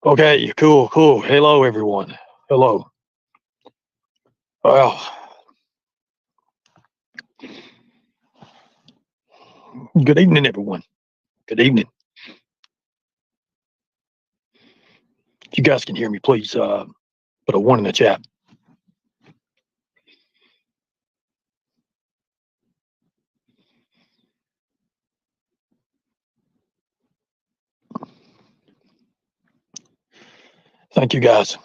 Okay, cool, cool. Hello, everyone. Hello. Well, good evening, everyone. Good evening. If you guys can hear me, please put a one in the chat. Thank you, guys.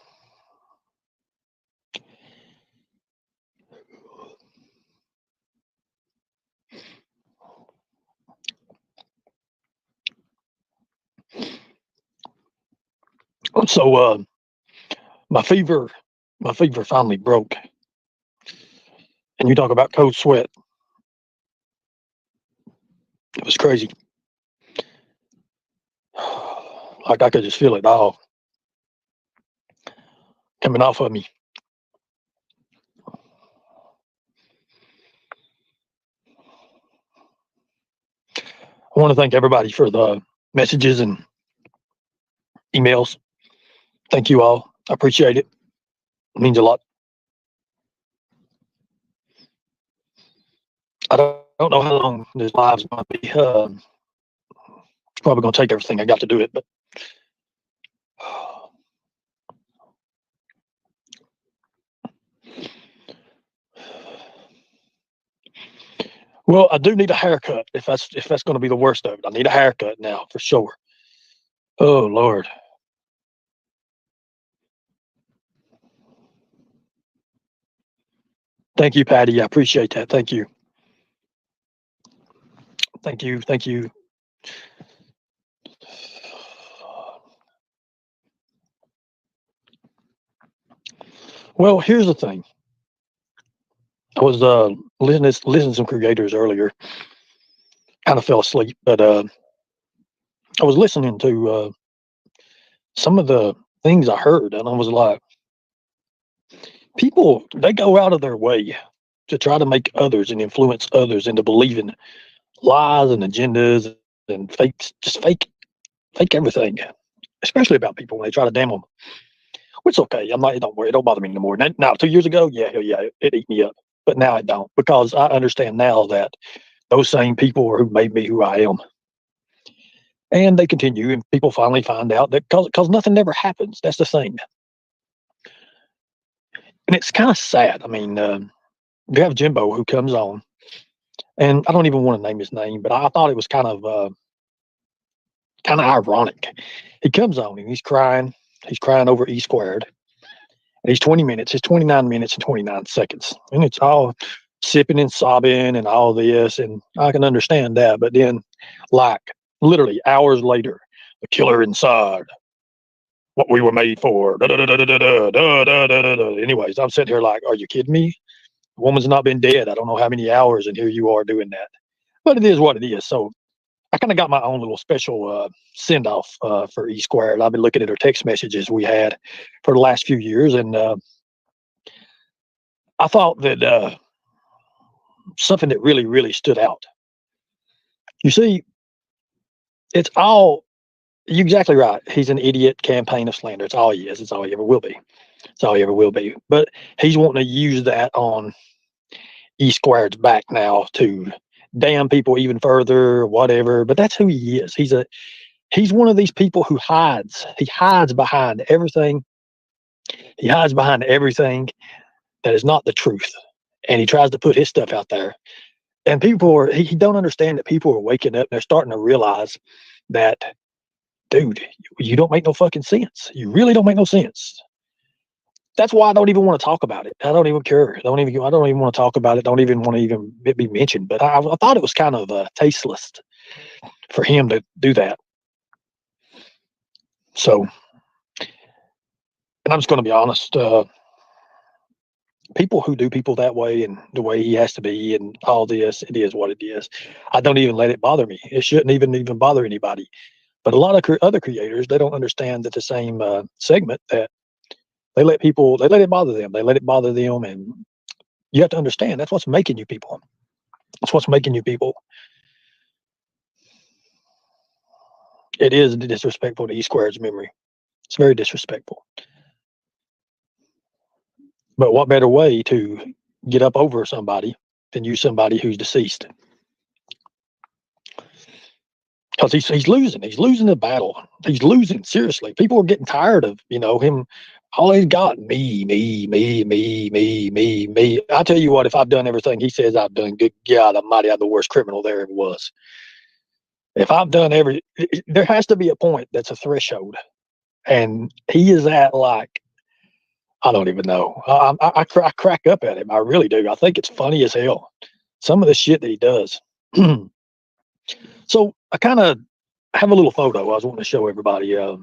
So, my fever, my fever finally broke. And you talk about cold sweat. It was crazy. Like I could just feel it all coming off of me. I want to thank everybody for the messages and emails. Thank you all. I appreciate it. It means a lot. I don't know how long this live's going to be. It's probably going to take everything I got to do it, but well, I do need a haircut. If that's going to be the worst of it, I need a haircut now for sure. Oh Lord. Thank you, Patty. I appreciate that. Thank you. Thank you. Thank you. Well, here's the thing. I was listening to some creators earlier. Kind of fell asleep, but I was listening to some of the things I heard, and I was like, people they go out of their way to try to make others and influence others into believing lies and agendas and fake everything, especially about people when they try to damn them. Which is okay. I'm not. Don't worry. It don't bother me anymore. Now, 2 years ago, yeah, hell yeah, it ate me up. But now it don't because I understand now that those same people are who made me who I am, and they continue. And people finally find out that because nothing ever happens. That's the thing, and it's kind of sad. I mean, you have Jimbo who comes on, and I don't even want to name his name, but I thought it was kind of ironic. He comes on and he's crying. He's crying over E squared. And he's 20 minutes. It's 29 minutes and 29 seconds. And it's all sipping and sobbing and all this. And I can understand that. But then, like, literally hours later, the killer inside, what we were made for. Da, da, da, da, da, da, da, da, da, da. Anyways, I'm sitting here like, are you kidding me? The woman's not been dead. I don't know how many hours. And here you are doing that. But it is what it is. So I kind of got my own little special send off for E squared. I've been looking at her text messages we had for the last few years. And I thought that something that really, really stood out. You see, it's all, you're exactly right. He's an idiot campaign of slander. It's all he is. It's all he ever will be. It's all he ever will be. But he's wanting to use that on E squared's back now to damn people even further, whatever. But that's who he is. He's one of these people who hides. He hides behind everything. He hides behind everything that is not the truth. And he tries to put his stuff out there. And people are, he don't understand that people are waking up and they're starting to realize that, dude, you don't make no fucking sense. You really don't make no sense. That's why I don't even want to talk about it. I don't even care. I don't even want to talk about it. Don't even want to even be mentioned. But I thought it was kind of tasteless for him to do that. So, and I'm just going to be honest. People who do people that way and the way he has to be and all this, it is what it is. I don't even let it bother me. It shouldn't even bother anybody. But a lot of other creators, they don't understand that the same segment that they let it bother them. They let it bother them, and you have to understand that's what's making you people. That's what's making you people. It is disrespectful to E squared's memory. It's very disrespectful. But what better way to get up over somebody than use somebody who's deceased? Because he's losing. He's losing the battle. He's losing, seriously. People are getting tired of, him. All he's got, me, me, me, me, me, me, me. I tell you what, if I've done everything he says I've done, good God Almighty, I'm the worst criminal there ever was. If I've done there has to be a point that's a threshold. And he is at, like, I don't even know. I crack up at him. I really do. I think it's funny as hell. Some of the shit that he does. So I kind of have a little photo I was wanting to show everybody. I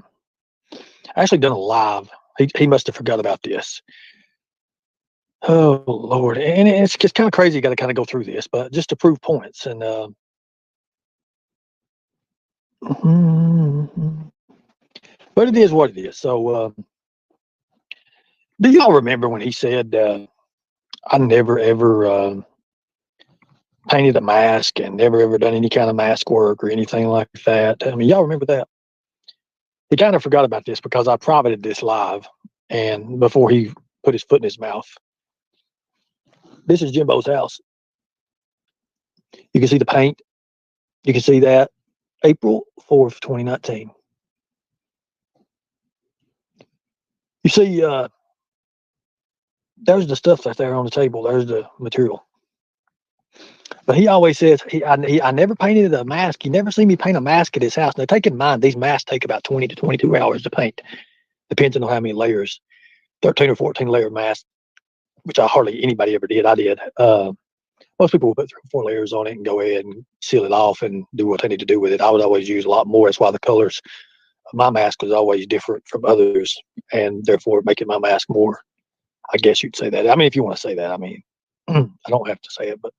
actually done a live. He must have forgot about this. Oh Lord, and it's just kind of crazy. You got to kind of go through this, but just to prove points. And but it is what it is. So do y'all remember when he said, "I never ever painted a mask and never ever done any kind of mask work or anything like that"? I mean, y'all remember that? He kind of forgot about this because I privated this live, and before he put his foot in his mouth. This is Jimbo's house. You can see the paint. You can see that. April 4th, 2019. You see, there's the stuff that's there on the table. There's the material. But he always says, I never painted a mask. You never see me paint a mask at his house. Now, take in mind, these masks take about 20 to 22 hours to paint, depending on how many layers. 13 or 14 layer mask, which hardly anybody ever did. I did. Most people will put 3 or 4 layers on it and go ahead and seal it off and do what they need to do with it. I would always use a lot more. That's why the colors of my mask was always different from others, and therefore making my mask more, I guess you'd say that. I mean, if you want to say that, I mean, I don't have to say it, but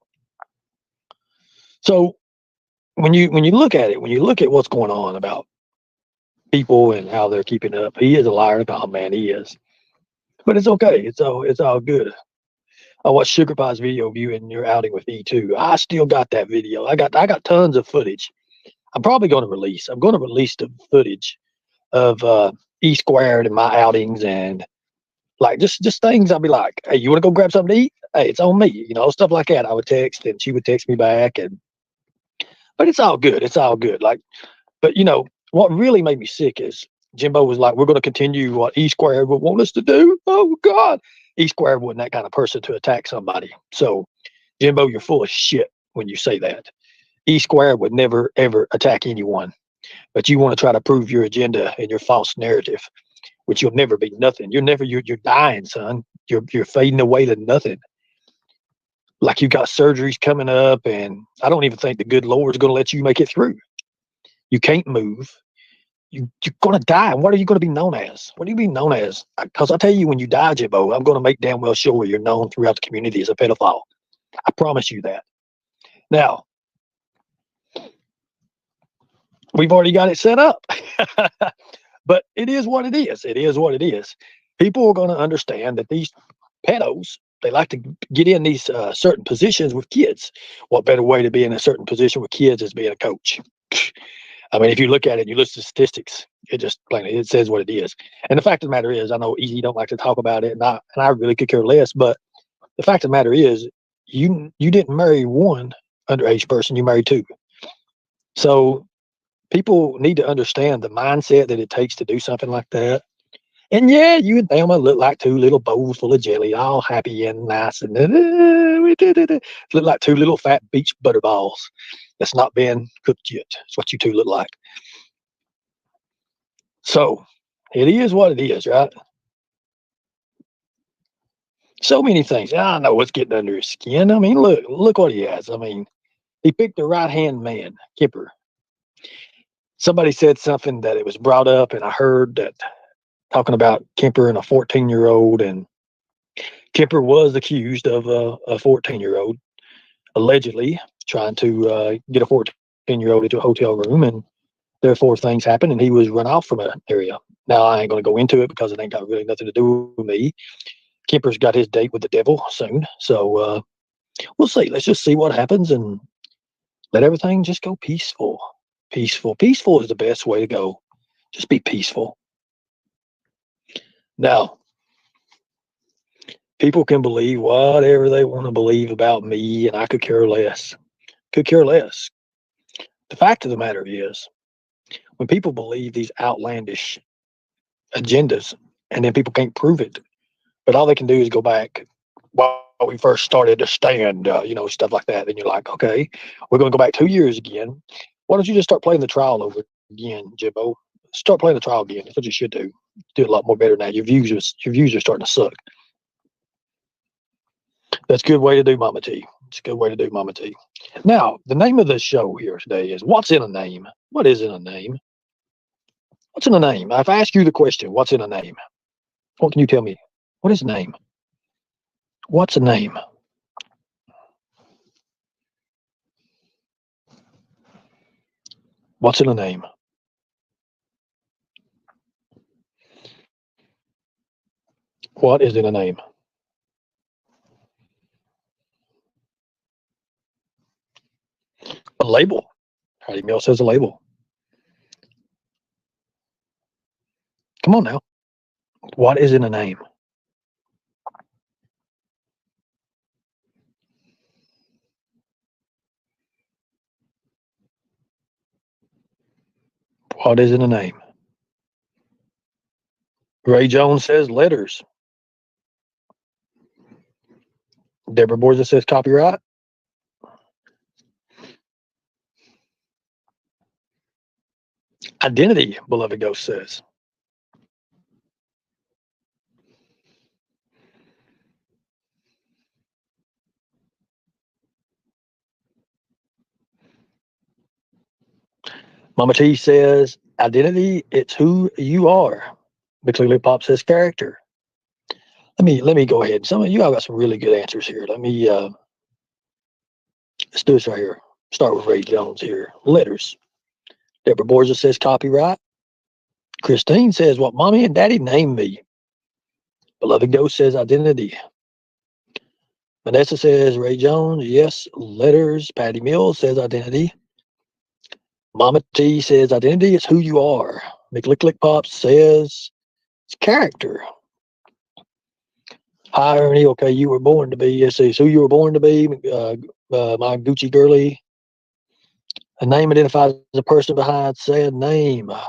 so when you look at it, when you look at what's going on about people and how they're keeping up, he is a liar. Oh man, he is. But it's okay. It's all good. I watched Sugar Pie's video of you in your outing with E2. I still got that video. I got tons of footage. I'm probably going to release. I'm going to release the footage of E Squared and my outings, and like just things. I'll be like, hey, you want to go grab something to eat? Hey, it's on me. Stuff like that. I would text, and she would text me back, but it's all good. It's all good. Like, but what really made me sick is Jimbo was like, we're going to continue what E Squared would want us to do. Oh God. E Squared wasn't that kind of person to attack somebody. So, Jimbo, you're full of shit when you say that. E Squared would never, ever attack anyone. But you want to try to prove your agenda and your false narrative, which you'll never be nothing. You're dying, son. You're fading away to nothing. Like you got surgeries coming up, and I don't even think the good Lord's going to let you make it through. You can't move. You're going to die. What are you going to be known as? What are you being known as? Because I tell you, when you die, Jimbo, I'm going to make damn well sure you're known throughout the community as a pedophile. I promise you that. Now, we've already got it set up. But it is what it is. It is what it is. People are going to understand that these pedos, they like to get in these certain positions with kids. What better way to be in a certain position with kids is being a coach? I mean, if you look at it, you list the statistics, it says what it is. And the fact of the matter is, I know Easy don't like to talk about it, and I really could care less. But the fact of the matter is, you didn't marry one underage person, you married 2. So people need to understand the mindset that it takes to do something like that. And yeah, you and Thelma look like 2 little bowls full of jelly, all happy and nice, and we did it. Look like 2 little fat beach butter balls that's not been cooked yet. That's what you 2 look like. So it is what it is, right? So many things. I know what's getting under his skin. I mean, look what he has. I mean, he picked the right hand man, Kemper. Somebody said something that it was brought up, and I heard that talking about Kemper and a 14-year-old, and Kemper was accused of a 14-year-old allegedly trying to get a 14-year-old into a hotel room, and therefore things happened, and he was run off from an area. Now, I ain't going to go into it because it ain't got really nothing to do with me. Kemper's got his date with the devil soon, so we'll see. Let's just see what happens and let everything just go peaceful. Peaceful is the best way to go. Just be peaceful. Now, people can believe whatever they want to believe about me, and I could care less. Could care less. The fact of the matter is, when people believe these outlandish agendas, and then people can't prove it, but all they can do is go back while we first started to stand, stuff like that. Then you're like, okay, we're going to go back 2 years again. Why don't you just start playing the trial over again, Jimbo? Start playing the trial again. That's what you should do. Do it a lot more better now. Your views are starting to suck. That's a good way to do Mama T. It's a good way to do Mama T. Now, the name of this show here today is What's in a Name? What is in a name? What's in a name? If I ask you the question, what's in a name? What can you tell me? What is a name? What's a name? What's in a name? What is in a name? A label. Patty Mill says a label. Come on now. What is in a name? What is in a name? Ray Jones says letters. Deborah Borza says copyright. Identity, Beloved Ghost says. Mama T says identity, it's who you are. McClellan Pop says character. Let me go ahead. Some of you all got some really good answers here. Let's do this right here. Start with Ray Jones here. Letters. Deborah Borza says copyright. Christine says what mommy and daddy named me. Beloved Ghost says identity. Vanessa says Ray Jones. Yes, letters. Patty Mills says identity. Mama T says identity is who you are. McLicklick Pop says it's character. Hi, Ernie. Okay, you were born to be. Yes, it's who you were born to be. My Gucci girly. A name identifies the person behind said name. A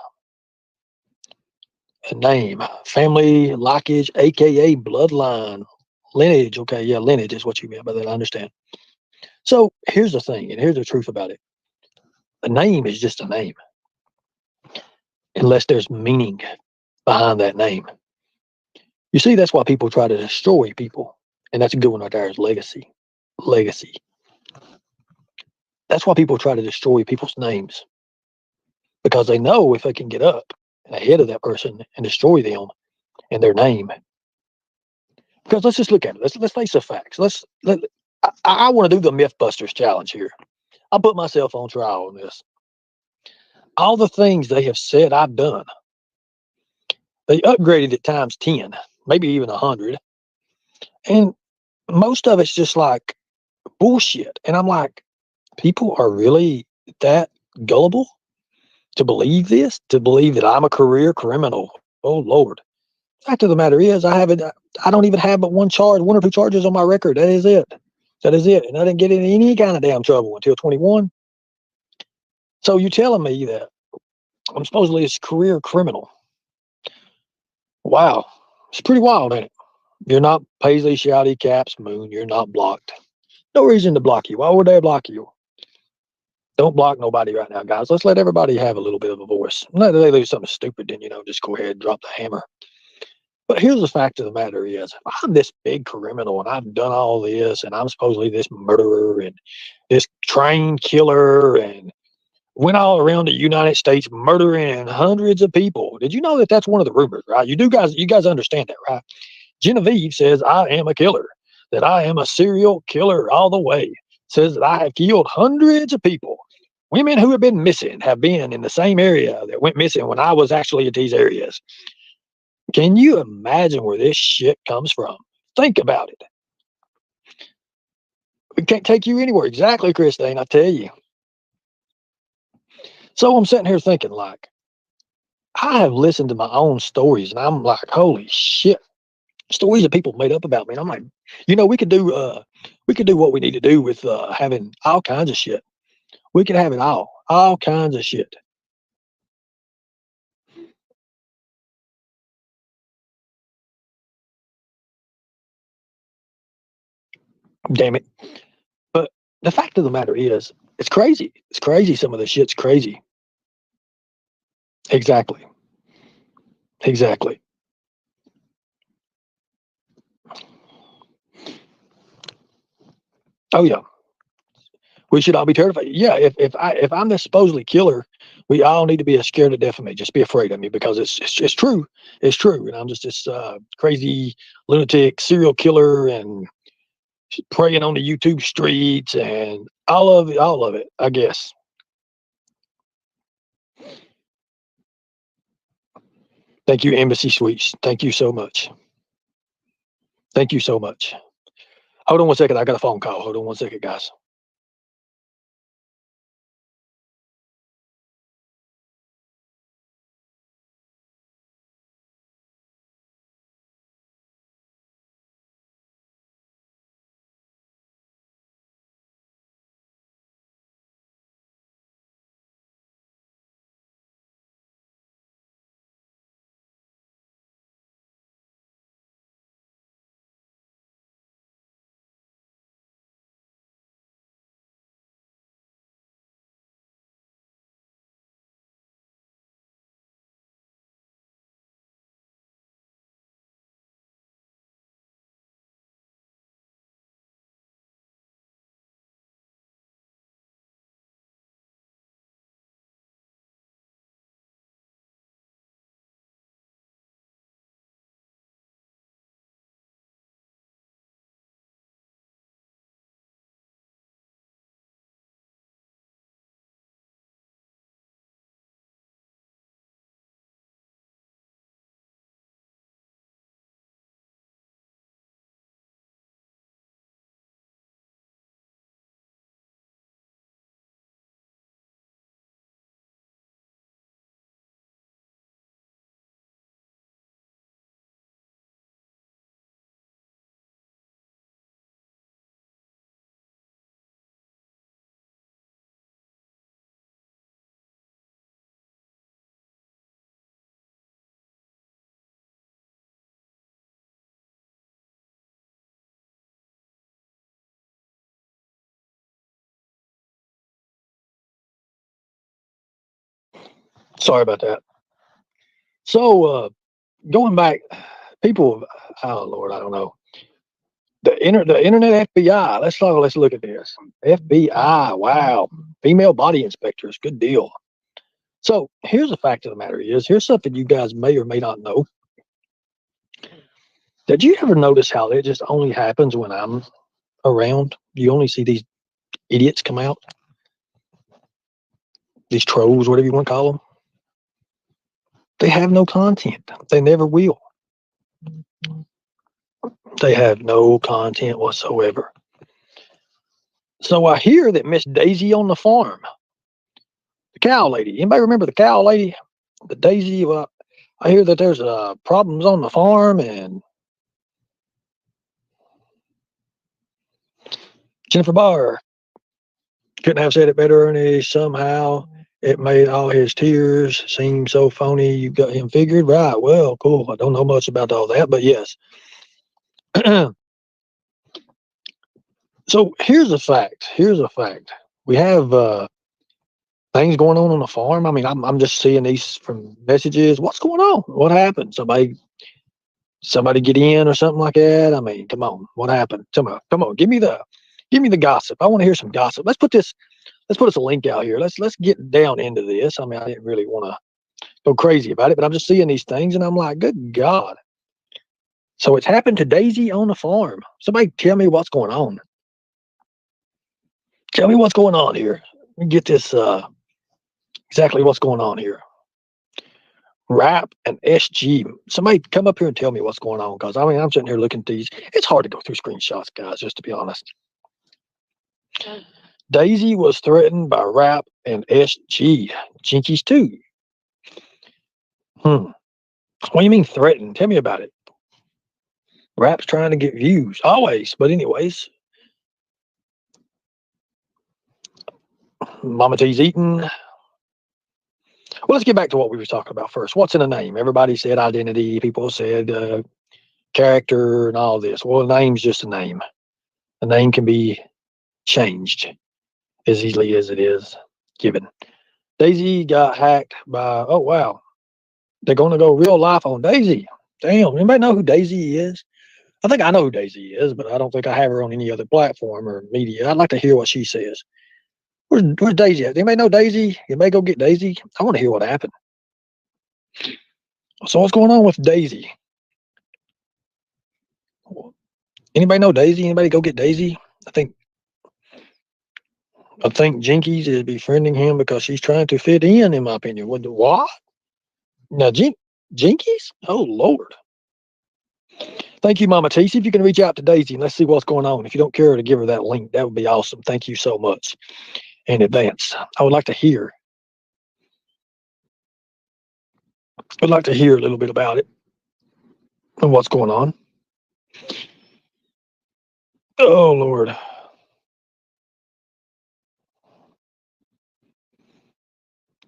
name. Family, lineage, aka bloodline. Lineage. Okay, yeah, lineage is what you meant by that. I understand. So here's the thing, and here's the truth about it. A name is just a name, unless there's meaning behind that name. You see, that's why people try to destroy people. And that's a good one right there is legacy. Legacy. That's why people try to destroy people's names. Because they know if they can get up ahead of that person and destroy them and their name. Because let's just look at it. Let's face the facts. I want to do the Mythbusters challenge here. I'll put myself on trial on this. All the things they have said I've done, they upgraded it times 10, maybe even 100. And most of it's just like bullshit. And I'm like, people are really that gullible to believe this, to believe that I'm a career criminal. Oh, Lord. Fact of the matter is, I don't even have but one or two charges on my record. That is it. That is it. And I didn't get in any kind of damn trouble until 21. So you're telling me that I'm supposedly a career criminal. Wow. It's pretty wild, ain't it? You're not Paisley, Shouty, Caps, Moon. You're not blocked. No reason to block you. Why would they block you? Don't block nobody right now, guys. Let's let everybody have a little bit of a voice. Not that they do something stupid, then, just go ahead and drop the hammer. But here's the fact of the matter is, if I'm this big criminal and I've done all this and I'm supposedly this murderer and this train killer and went all around the United States murdering hundreds of people. Did you know that that's one of the rumors, right? You guys understand that, right? Genevieve says I am a killer, that I am a serial killer all the way. Says that I have killed hundreds of people. Women who have been missing have been in the same area that went missing when I was actually at these areas. Can you imagine where this shit comes from? Think about it. We can't take you anywhere. Exactly, Christine, I tell you. So I'm sitting here thinking, like, I have listened to my own stories, and I'm like, holy shit, stories that people made up about me. And I'm like, we could do what we need to do with having all kinds of shit. We could have it all kinds of shit. Damn it. But the fact of the matter is, it's crazy. It's crazy. Some of the shit's crazy. Exactly. Exactly. Oh yeah. We should all be terrified. Yeah, if I'm the supposedly killer, we all need to be scared to death of me. Just be afraid of me because it's true. It's true. And I'm just this crazy lunatic serial killer and preying on the YouTube streets and all of it, I guess. Thank you, Embassy Suites. Thank you so much. Thank you so much. Hold on one second. I got a phone call. Hold on one second, guys. Sorry about that. So going back, people, oh Lord, I don't know. The internet FBI. Let's look at this. FBI. Wow. Female body inspectors. Good deal. So here's the fact of the matter is here's something you guys may or may not know. Did you ever notice how it just only happens when I'm around? You only see these idiots come out, these trolls, whatever you want to call them. They have no content. They never will. They have no content whatsoever. So I hear that Miss Daisy on the farm, the cow lady. Anybody remember the cow lady? The Daisy. Well, I hear that there's problems on the farm, and Jennifer Barr couldn't have said it better, Ernie. Somehow it made all his tears seem so phony. You got him figured, right? Well, cool. I don't know much about all that, but yes. So here's a fact. Here's a fact. We have things going on the farm. I mean, I'm just seeing these from messages. What's going on? What happened? Somebody get in or something like that. I mean, come on. What happened? Come on. Give me the gossip. I want to hear some gossip. Let's put us a link out here. Let's get down into this. I mean, I didn't really want to go crazy about it, but I'm just seeing these things and I'm like, good God. So it's happened to Daisy on the farm. Somebody tell me what's going on. Tell me what's going on here. Let me get this exactly what's going on here. Rap and SG. Somebody come up here and tell me what's going on, because I mean I'm sitting here looking at these. It's hard to go through screenshots, guys, just to be honest. Daisy was threatened by Rap and SG. Jinkies too. Hmm. What do you mean threatened? Tell me about it. Rap's trying to get views always, but anyways, Mama T's eating. Well, let's get back to what we were talking about first. What's in a name? Everybody said identity. People said character and all this. Well, a name's just a name. A name can be changed as easily as it is given. Daisy got hacked by, oh, wow. They're going to go real life on Daisy. Damn. Anybody know who Daisy is? I think I know who Daisy is, but I don't think I have her on any other platform or media. I'd like to hear what she says. Where's Daisy at? Anybody know Daisy? You may go get Daisy. I want to hear what happened. So what's going on with Daisy? Anybody know Daisy? Anybody go get Daisy? I think Jinkies is befriending him because she's trying to fit in my opinion. What? Now, Jinkies? Oh, Lord. Thank you, Mama T. See if you can reach out to Daisy and let's see what's going on. If you don't care to give her that link, that would be awesome. Thank you so much in advance. I would like to hear. I'd like to hear a little bit about it and what's going on. Oh, Lord.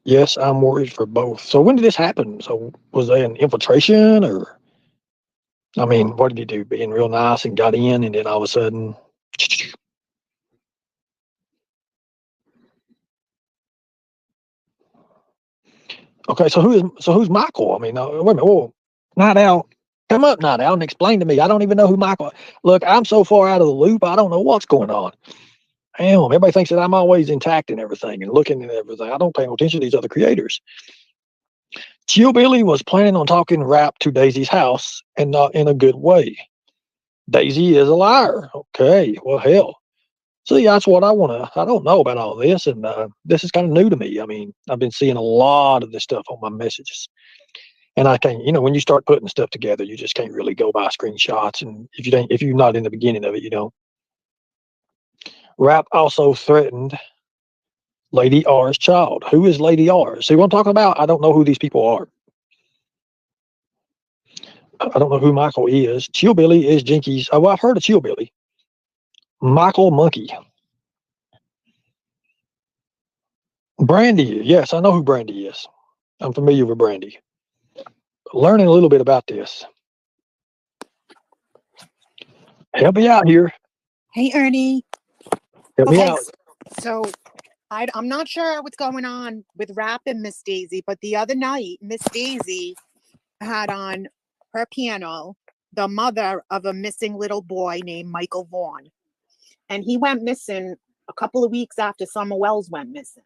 Yes, I'm worried for both. So when did this happen? So was there an infiltration or, I mean, what did he do? Being real nice and got in and then all of a sudden. Okay, so who's Michael? I mean, wait a minute. Whoa, Night Owl, come up, Night Owl, and explain to me. I don't even know who Michael. Look, I'm so far out of the loop. I don't know what's going on. Damn, everybody thinks that I'm always intact and everything and looking at everything. I don't pay no attention to these other creators. Chill Billy was planning on talking rap to Daisy's house and not in a good way. Daisy is a liar. Okay, well, hell. See, that's what I want to. I don't know about all this, and this is kind of new to me. I mean, I've been seeing a lot of this stuff on my messages. And I can't, when you start putting stuff together, you just can't really go by screenshots. And if you're not in the beginning of it, you don't. Rap also threatened Lady R's child. Who is Lady R? See what I'm talking about? I don't know who these people are. I don't know who Michael is. Chillbilly is Jinkies. Oh, well, I've heard of Chillbilly. Michael Monkey. Brandy. Yes, I know who Brandy is. I'm familiar with Brandy. Learning a little bit about this. Help me out here. Hey, Ernie. Help me out. So I'm not sure what's going on with Rap and Miss Daisy, but the other night, Miss Daisy had on her panel the mother of a missing little boy named Michael Vaughn. And he went missing a couple of weeks after Summer Wells went missing.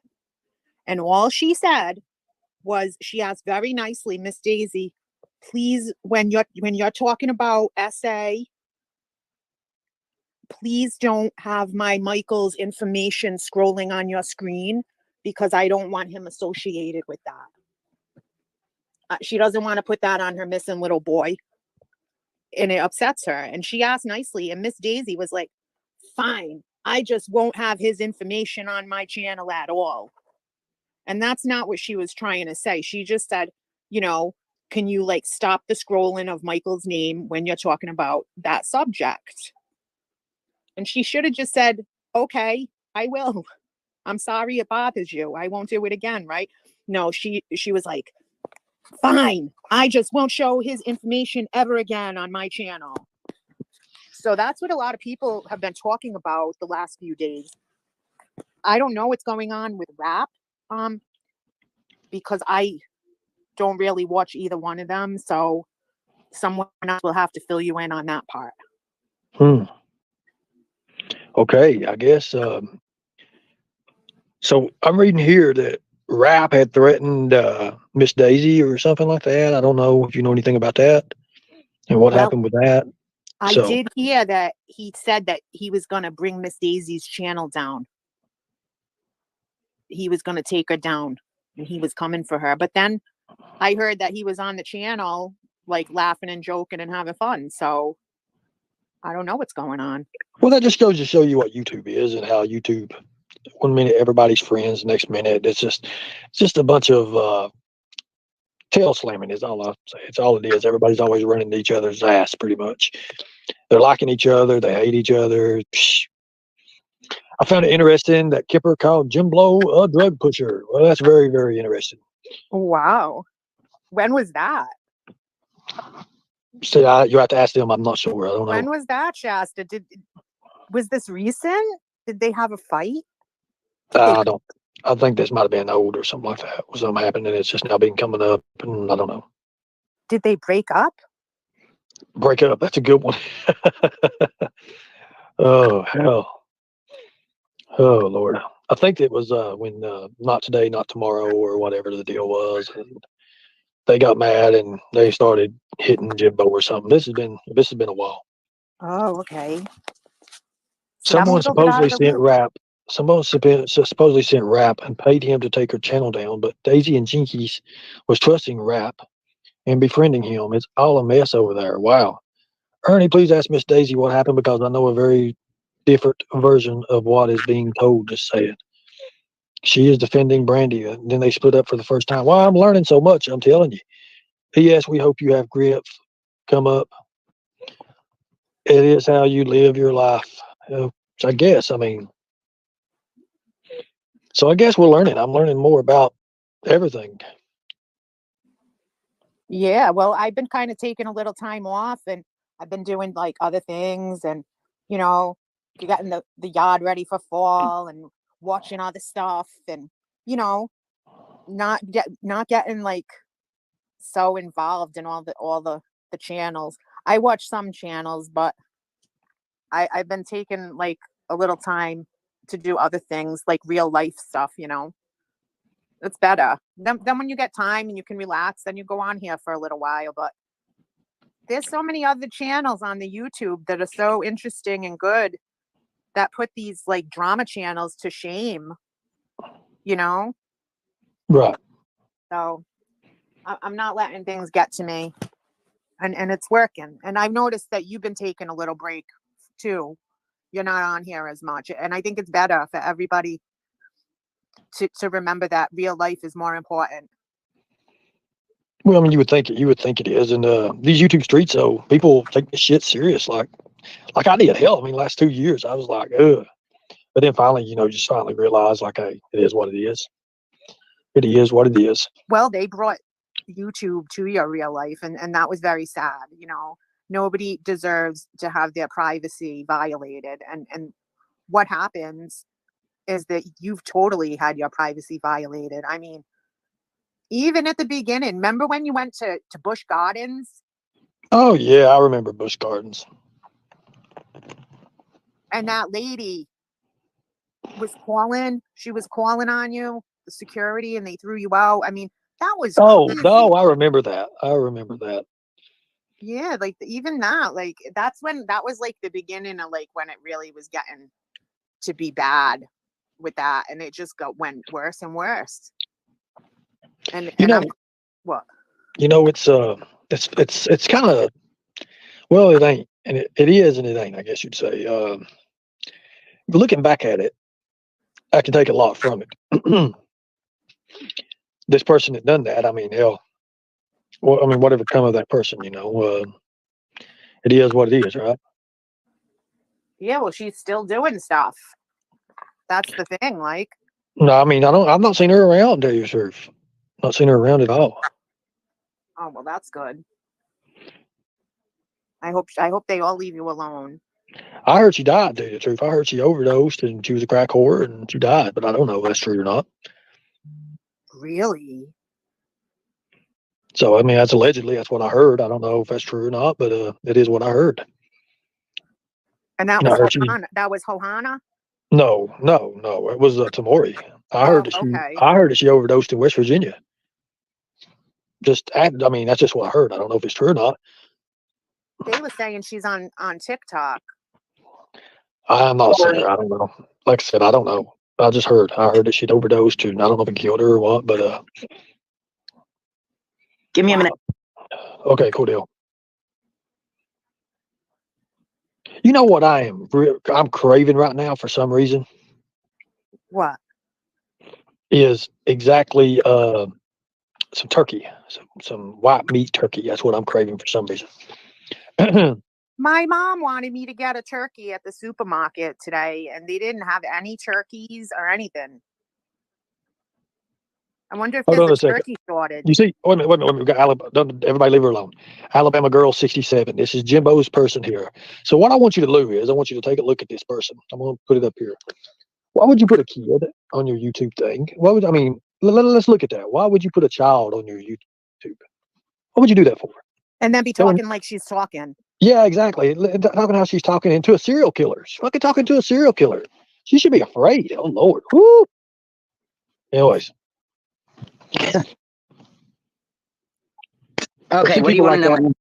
And all she said was, she asked very nicely, Miss Daisy, please, when you're talking about SA, please don't have my Michael's information scrolling on your screen because I don't want him associated with that. She doesn't want to put that on her missing little boy. And it upsets her. And she asked nicely. And Miss Daisy was like, fine, I just won't have his information on my channel at all. And that's not what she was trying to say. She just said, can you stop the scrolling of Michael's name when you're talking about that subject? And she should have just said, okay, I will. I'm sorry it bothers you. I won't do it again, right? No, she was like, fine, I just won't show his information ever again on my channel. So that's what a lot of people have been talking about the last few days. I don't know what's going on with Rap, because I don't really watch either one of them. So someone else will have to fill you in on that part. Okay, I guess. So I'm reading here that Rap had threatened Miss Daisy or something like that. I don't know if you know anything about that and what happened with that. I did hear that he said that he was going to bring Miss Daisy's channel down. He was going to take her down and he was coming for her. But then I heard that he was on the channel, laughing and joking and having fun. So I don't know what's going on. Well, that just goes to show you what YouTube is and how YouTube, one minute everybody's friends, next minute it's just a bunch of Tail slamming is all I say. It's all it is. Everybody's always running to each other's ass, pretty much. They're liking each other. They hate each other. Psh. I found it interesting that Kipper called Jim Blow a drug pusher. Well, that's very, very interesting. Wow. When was that? See, you have to ask them. I'm not sure. I don't know. When was that, Shasta? Was this recent? Did they have a fight? I don't. I think this might have been old or something like that. Was something happened, and it's just now been coming up, and I don't know. Did they break up? Break up. That's a good one. Oh hell. Oh Lord. I think it was when not today, not tomorrow, or whatever the deal was, and they got mad and they started hitting Jimbo or something. This has been a while. Oh, okay. See, I'm a Someone little bit out supposedly of the sent loop. rap. Someone supposedly sent rap and paid him to take her channel down, but Daisy and Jinkies was trusting rap and befriending him. It's all a mess over there. Wow. Ernie, please ask Miss Daisy what happened because I know a very different version of what is being told. Just say it. She is defending Brandy. And then they split up for the first time. Well, I'm learning so much. I'm telling you. P.S. We hope you have grip. Come up. It is how you live your life. I guess. I mean, so I guess we're learning. I'm learning more about everything. Yeah, well, I've been kind of taking a little time off and I've been doing like other things and, you know, getting the yard ready for fall and watching other stuff and, you know, not getting like so involved in all the channels. I watch some channels, but I've been taking like a little time to do other things like real life stuff, you know. It's better. Then when you get time and you can relax, then you go on here for a little while. But there's so many other channels on the YouTube that are so interesting and good that put these like drama channels to shame, you know? Right. So I'm not letting things get to me. And it's working. And I've noticed that you've been taking a little break too. You're not on here as much. And I think it's better for everybody to remember that real life is more important. Well, I mean, you would think it is, and these YouTube streets, though, people take this shit serious, like I did. Hell, I mean, last 2 years, I was like, ugh, but then finally, just finally realized, like, hey, it is what it is. It is what it is. Well, they brought YouTube to your real life, and that was very sad. You know, nobody deserves to have their privacy violated, and what happens is that you've totally had your privacy violated. I mean, even at the beginning, remember when you went to Busch Gardens Oh yeah, I remember Busch Gardens. and that lady she was calling on you, the security, and they threw you out. I mean, that was Oh crazy. no, I remember that. I remember that. Yeah, like even that, like that's when that was like the beginning of like when it really was getting to be bad with that, and it just went worse and worse. And You I'm know, what? it's kind of, well, it ain't, and it is, and it ain't. I guess you'd say. But looking back at it, I can take a lot from it. This person that done that, I mean, hell, well, I mean, whatever come of that person, it is what it is, right? Yeah, well, she's still doing stuff. That's the thing. Like, No, I mean, I've not seen her around. Tell you the truth, not seen her around at all. oh well, that's good. I hope they all leave you alone. I heard she died. Tell you the truth, I heard she overdosed and she was a crack whore and she died, but I don't know if that's true or not. Really? So I mean, that's what I heard. I don't know if that's true or not, but it is what I heard. And that I was heard she. Hohana. That was Hohana. No, no, no. It was Tamori. Oh, okay. I heard that she overdosed in West Virginia. I mean, that's just what I heard. I don't know if it's true or not. They were saying she's on TikTok. I'm not saying. I don't know. Like I said, I don't know. I just heard. I heard that she'd overdosed and I don't know if it killed her or what. But Give me a minute. Okay, cool deal. You know what I'm craving right now for some reason What? is exactly some turkey, some white meat turkey. That's what I'm craving for some reason. My mom wanted me to get a turkey at the supermarket today, and they didn't have any turkeys or anything. I wonder if Hold on there's a a second. turkey shortage. You see, wait a minute. We got Alabama. Don't everybody leave her alone. Alabama girl 67. This is Jimbo's person here. So what I want you to do is I want you to take a look at this person. I'm going to put it up here. Why would you put a kid on your YouTube thing? Why would I mean? Let's look at that. Why would you put a child on your YouTube? What would you do that for? And then be That one- talking like she's talking. Yeah, exactly. Talking how she's talking into a serial killer. She's fucking talking to a serial killer. She should be afraid. Oh Lord. Woo. Anyways. Okay, what do you want to know?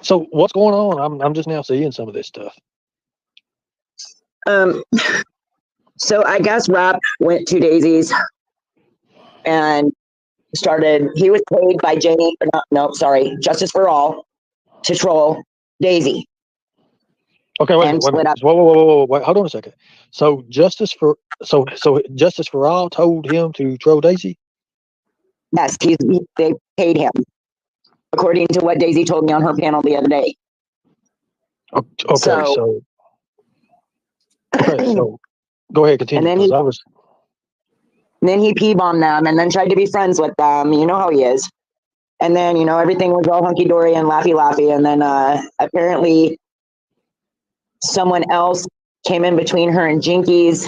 So what's going on? I'm just now seeing some of this stuff. So I guess Rap went to Daisy's and started. He was paid by Jamie. Sorry, Justice for All to troll Daisy. Okay, wait a minute. Wait, hold on a second. So Justice for All told him to troll Daisy? Yes, they paid him, according to what Daisy told me on her panel the other day. Okay, so go ahead, continue. And then he pee-bombed them and then tried to be friends with them. You know how he is. And then, everything was all hunky-dory and laughy-laughy. And then apparently someone else came in between her and Jinkies.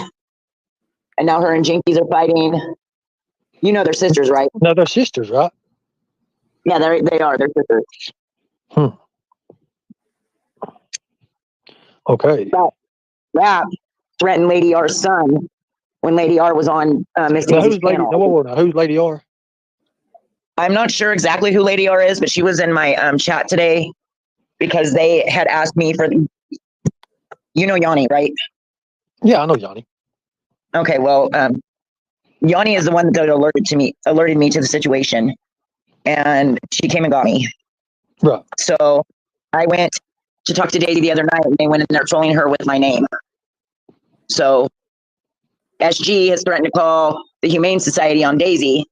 And now her and Jinkies are fighting. You know they're sisters, right? No, they're sisters, right? Yeah, they are. They're sisters. Okay. Rap threatened Lady R's son when Lady R was on Miss Daisy's panel. Who's Lady R? I'm not sure exactly who Lady R is, but she was in my chat today because they had asked me for. You know Yanni, right? Yeah, I know Yanni. Okay, well, Yanni is the one that alerted me to the situation, and she came and got me. Right. So I went to talk to Daisy the other night, and they went in there trolling her with my name. So SG has threatened to call the Humane Society on Daisy.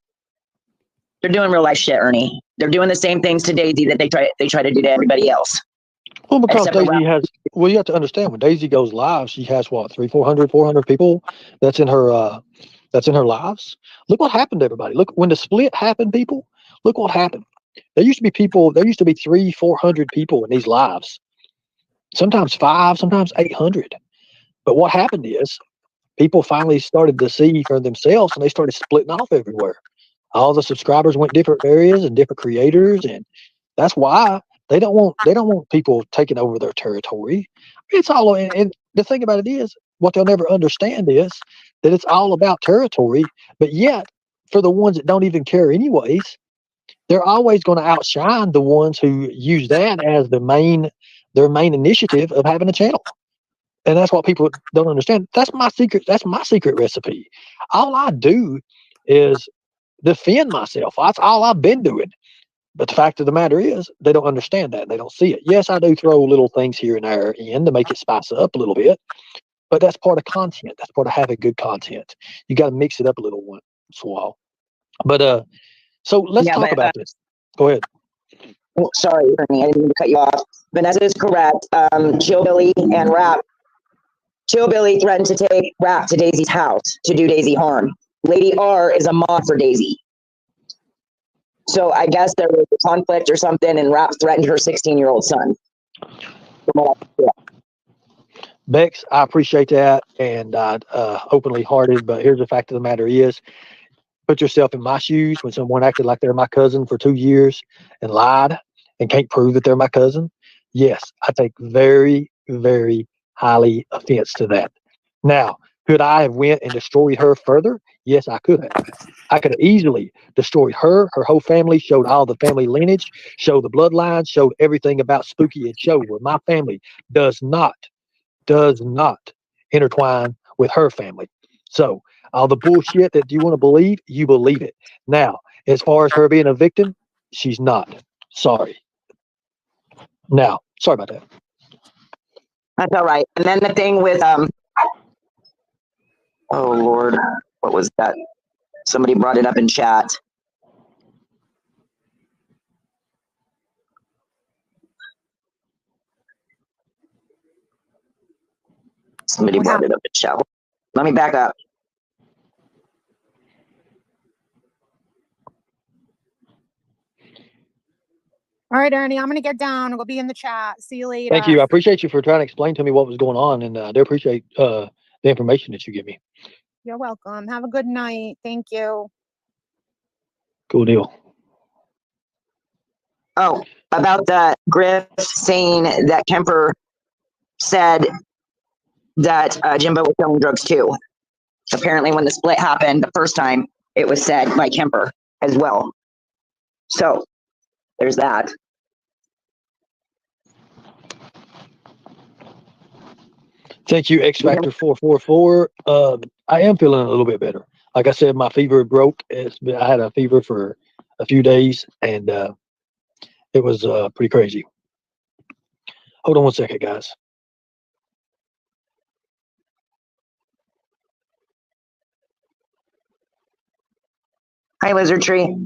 They're doing real life shit, Ernie. They're doing the same things to Daisy that they try to do to everybody else. Well, because Daisy has. Well, you have to understand when Daisy goes live, she has what 400 people that's in her lives. Look what happened to everybody. Look when the split happened, people. Look what happened. There used to be 300-400 people in these lives. Sometimes 5, sometimes 800. But what happened is people finally started to see for themselves, and they started splitting off everywhere. All the subscribers went different areas and different creators, and that's why they don't want people taking over their territory. It's all, and the thing about it is, what they'll never understand is that it's all about territory. But yet, for the ones that don't even care anyways, they're always going to outshine the ones who use that as their main initiative of having a channel. And that's what people don't understand. That's my secret. That's my secret recipe. All I do is defend myself. That's all I've been doing. But the fact of the matter is, they don't understand that. They don't see it. Yes, I do throw little things here and there in to make it spice up a little bit, but that's part of content. That's part of having good content. You got to mix it up a little once in a while. But so let's talk about this. Go ahead. Well, sorry, Ernie, I didn't mean to cut you off. Vanessa is correct. Chillbilly and Rap. Chillbilly threatened to take Rap to Daisy's house to do Daisy harm. Lady R is a mod for Daisy. So I guess there was a conflict or something, and Rap threatened her 16-year-old son. Yeah. Bex, I appreciate that, and openly hearted. But here's the fact of the matter is, put yourself in my shoes when someone acted like they're my cousin for 2 years and lied and can't prove that they're my cousin. Yes, I take very, very highly offense to that. Now, could I have went and destroyed her further? Yes, I could have. I could have easily destroyed her whole family, showed all the family lineage, showed the bloodline, showed everything about Spooky, and showed where my family does not intertwine with her family. So all the bullshit that you want to believe, you believe it. Now, as far as her being a victim, she's not. Sorry. Now, sorry about that. That's all right. And then the thing with oh Lord, what was that? Somebody brought it up in chat. Somebody brought it up at Shell. Let me back up. All right, Ernie, I'm going to get down. I'll be in the chat. See you later. Thank you. I appreciate you for trying to explain to me what was going on, and I do appreciate the information that you give me. You're welcome. Have a good night. Thank you. Cool deal. Oh, about the Griff saying that Kemper said that Jimbo was selling drugs too. Apparently, when the split happened the first time, it was said by Kemper as well. So there's that. Thank you, X Factor 444. I am feeling a little bit better. Like I said, my fever broke. I had a fever for a few days, and it was pretty crazy. Hold on one second, guys. Hi, Lizard Tree.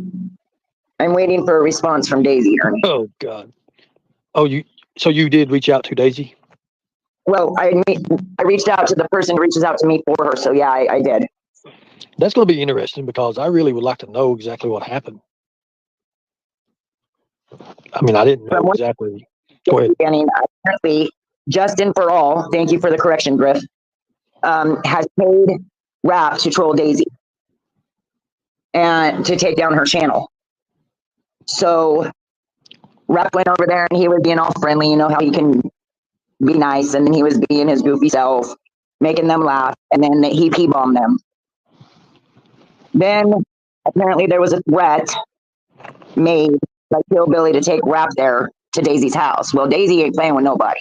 I'm waiting for a response from Daisy, Ernie. Oh God. Oh, so you did reach out to Daisy? Well, I reached out to the person who reaches out to me for her. So yeah, I did. That's going to be interesting because I really would like to know exactly what happened. I mean, I didn't know exactly. Go ahead. Apparently, Justin for All, thank you for the correction, Griff, has paid Rap to troll Daisy and to take down her channel. So Rap went over there and he was being all friendly, you know how he can be nice, and then he was being his goofy self, making them laugh, and then he P-bombed them. Then apparently there was a threat made by Hillbilly to take Rap there to Daisy's house. Well, Daisy ain't playing with nobody.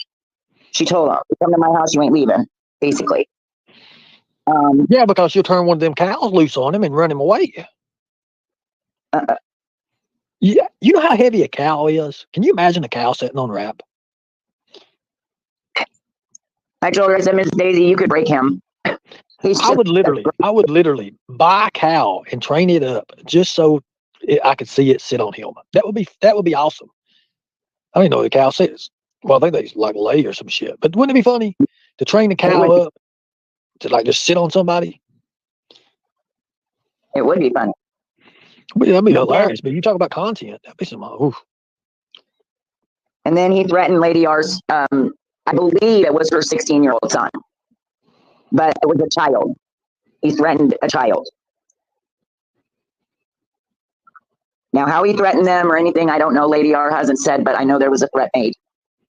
She told him, "Come to my house, you ain't leaving," basically. Yeah, because you'll turn one of them cows loose on him and run him away. Yeah, you know how heavy a cow is? Can you imagine a cow sitting on Rap? I told her, I said, "Miss Daisy, you could break him." I would literally buy a cow and train it up just so I could see it sit on him. That would be awesome. I don't know what the cow says. Well, I think they like lay or some shit. But wouldn't it be funny to train the cow up to like just sit on somebody? It would be funny. That'd be hilarious. But you talk about content, that'd be some. Oof. And then he threatened Lady R's. I believe it was her 16-year-old son, but it was a child. He threatened a child. Now, how he threatened them or anything, I don't know. Lady R hasn't said, but I know there was a threat made.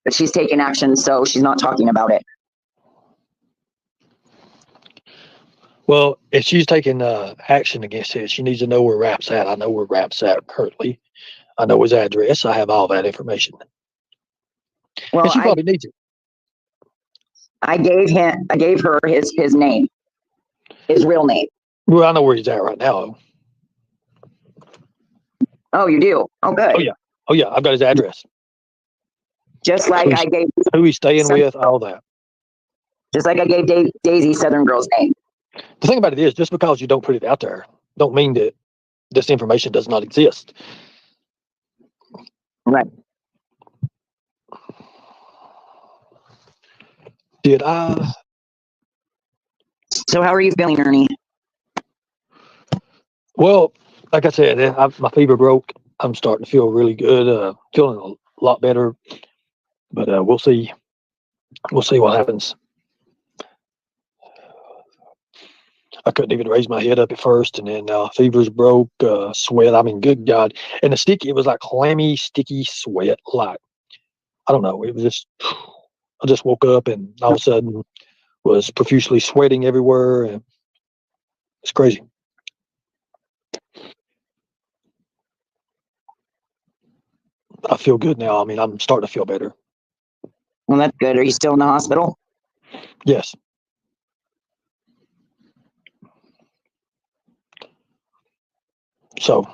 But she's taking action, so she's not talking about it. Well, if she's taking action against it, she needs to know where Rap's at. I know where Rap's at currently. I know his address. I have all that information. Well, and she probably needs it. I gave her his name, his real name. Well, I know where he's at right now. Oh, you do? Oh, good. Oh yeah, I've got his address. Just like I gave who he's staying with, all that. Just like I gave Daisy Southern Girl's name. The thing about it is, just because you don't put it out there, don't mean that this information does not exist. Right. Did I? So how are you feeling, Ernie? Well, like I said, my fever broke. I'm starting to feel really good. Feeling a lot better. But we'll see. We'll see what happens. I couldn't even raise my head up at first, and then fevers broke, sweat. I mean, good God. And it was like clammy, sticky sweat. Like, I don't know. It was just, I just woke up and all of a sudden was profusely sweating everywhere. And it's crazy. I feel good now. I mean, I'm starting to feel better. Well, that's good. Are you still in the hospital? Yes. So,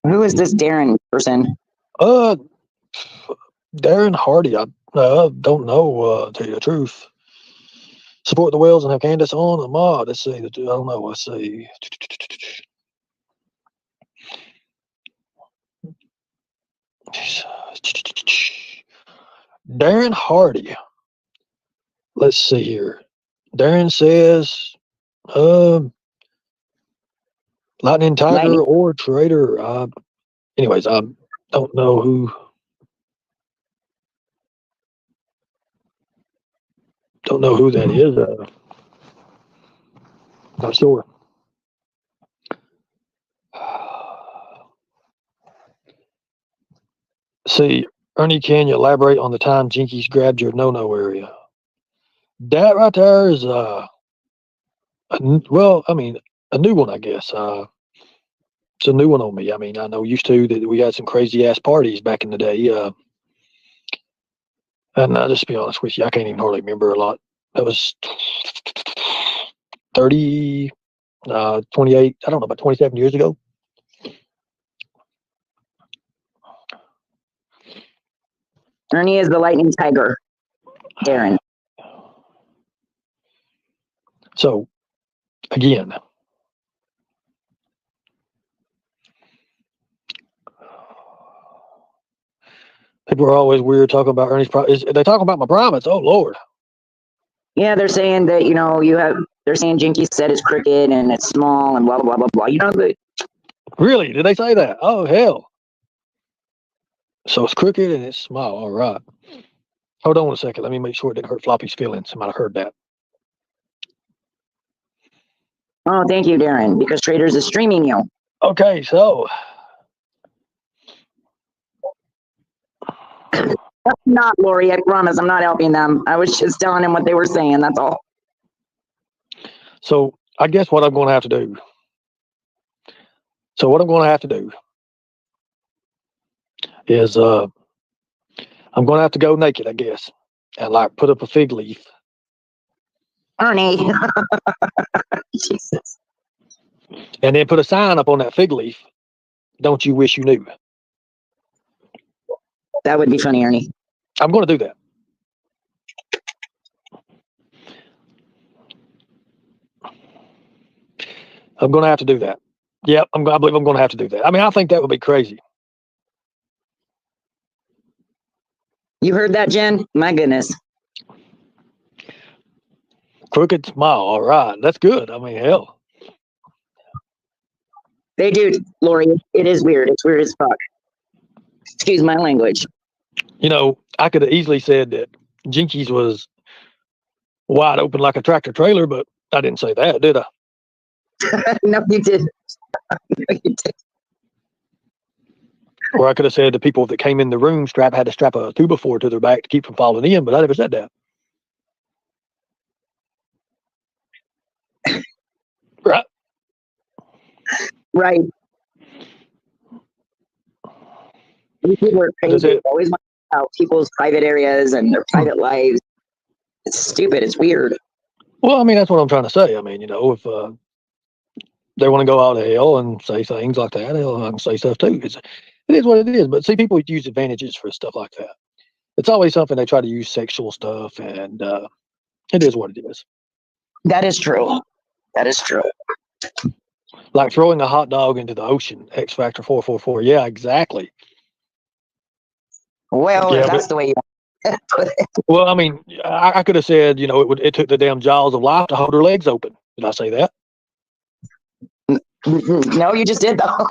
who is this Darren person? Darren Hardy. I don't know. To tell you the truth. Support the whales and have Candace on the mod. Let's see. I don't know. Let's see. Darren Hardy. let's see here. Darren says, Lightning Tiger Lightning. or Trader. Anyways, I don't know who. Don't know who that is. Not sure. See, Ernie, can you elaborate on the time Jinkies grabbed your no-no area? That right there is, well, I mean, a new one, I guess. It's a new one on me. I mean, I know used to that we had some crazy ass parties back in the day. And just to be honest with you, I can't even hardly remember a lot. That was 30, 28, I don't know, about 27 years ago. Ernie is the Lightning Tiger. Darren. So, again, people are always weird talking about Ernie's privates. They talk about my privates. Oh, Lord. Yeah, they're saying that, they're saying Jinky said it's crooked and it's small and blah, blah, blah, blah. Really? Did they say that? Oh, hell. So it's crooked and it's small. All right. Hold on a second. Let me make sure it didn't hurt Floppy's feelings. I might have heard that. Oh, thank you, Darren, because Traders is streaming you. Okay, so. That's not, Lori, I promise. I'm not helping them. I was just telling them what they were saying. That's all. So I guess what I'm going to have to do. So what I'm going to have to do is I'm going to have to go naked, I guess, and like put up a fig leaf. Ernie. Jesus. And then put a sign up on that fig leaf. Don't you wish you knew? That would be funny, Ernie. I'm going to do that. I'm going to have to do that. Yep, I believe I'm going to have to do that. I mean, I think that would be crazy. You heard that, Jen? My goodness. Crooked smile. All right. That's good. I mean, hell. They do, Lori. It is weird. It's weird as fuck. Excuse my language. You know, I could have easily said that Jinkies was wide open like a tractor trailer, but I didn't say that, did I? No, you didn't. No, you didn't. Or I could have said the people that came in the room had to strap a 2x4 to their back to keep from falling in, but I never said that. Right. Right. These people are crazy. They always want to know people's private areas and their private lives. It's stupid. It's weird. Well, I mean, that's what I'm trying to say. I mean, you know, if they want to go out of hell and say things like that, I can say stuff too. It is what it is. But see, people use advantages for stuff like that. It's always something they try to use sexual stuff, and it is what it is. That is true. That is true. Like throwing a hot dog into the ocean, X Factor 444. Yeah, exactly. Well, yeah, if that's the way you want to put it. Well, I mean, I could have said, you know, it took the damn jaws of life to hold her legs open. Did I say that? No, you just did, though.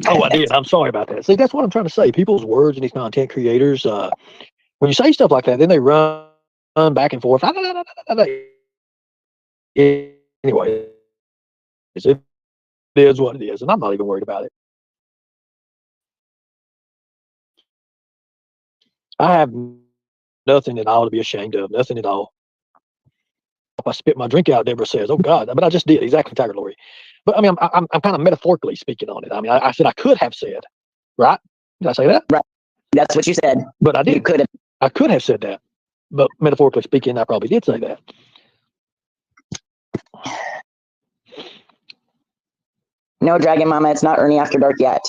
Oh, I did. I'm sorry about that. See, that's what I'm trying to say. People's words and these content creators, when you say stuff like that, then they run back and forth. Anyway, it is what it is, and I'm not even worried about it. I have nothing at all to be ashamed of. Nothing at all. If I spit my drink out, Deborah says, "Oh God!" But I just did exactly, Tiger Lori. But I mean, I'm kind of metaphorically speaking on it. I mean, I said I could have said, right? Did I say that? Right. That's what you said. But I did. You could have. I could have said that. But metaphorically speaking, I probably did say that. No, Dragon Mama, it's not Ernie After Dark yet.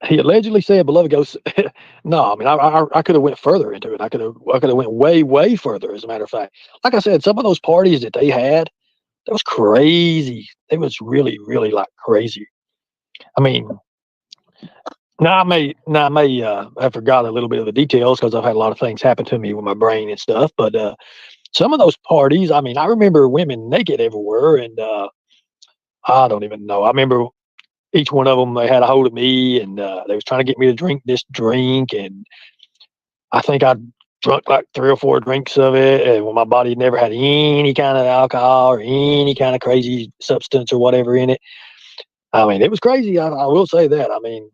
He allegedly said, "Beloved Ghost." No, I mean, I could have went further into it. I could have went way further. As a matter of fact, like I said, some of those parties that they had, that was crazy. It was really like crazy. I mean, now I may have forgotten a little bit of the details because I've had a lot of things happen to me with my brain and stuff. But some of those parties, I mean, I remember women naked everywhere, and I don't even know. I remember each one of them, they had a hold of me, and they was trying to get me to drink this drink, and I think I drunk like 3 or 4 drinks of it, and when my body never had any kind of alcohol or any kind of crazy substance or whatever in it. I mean, it was crazy. I will say that. I mean,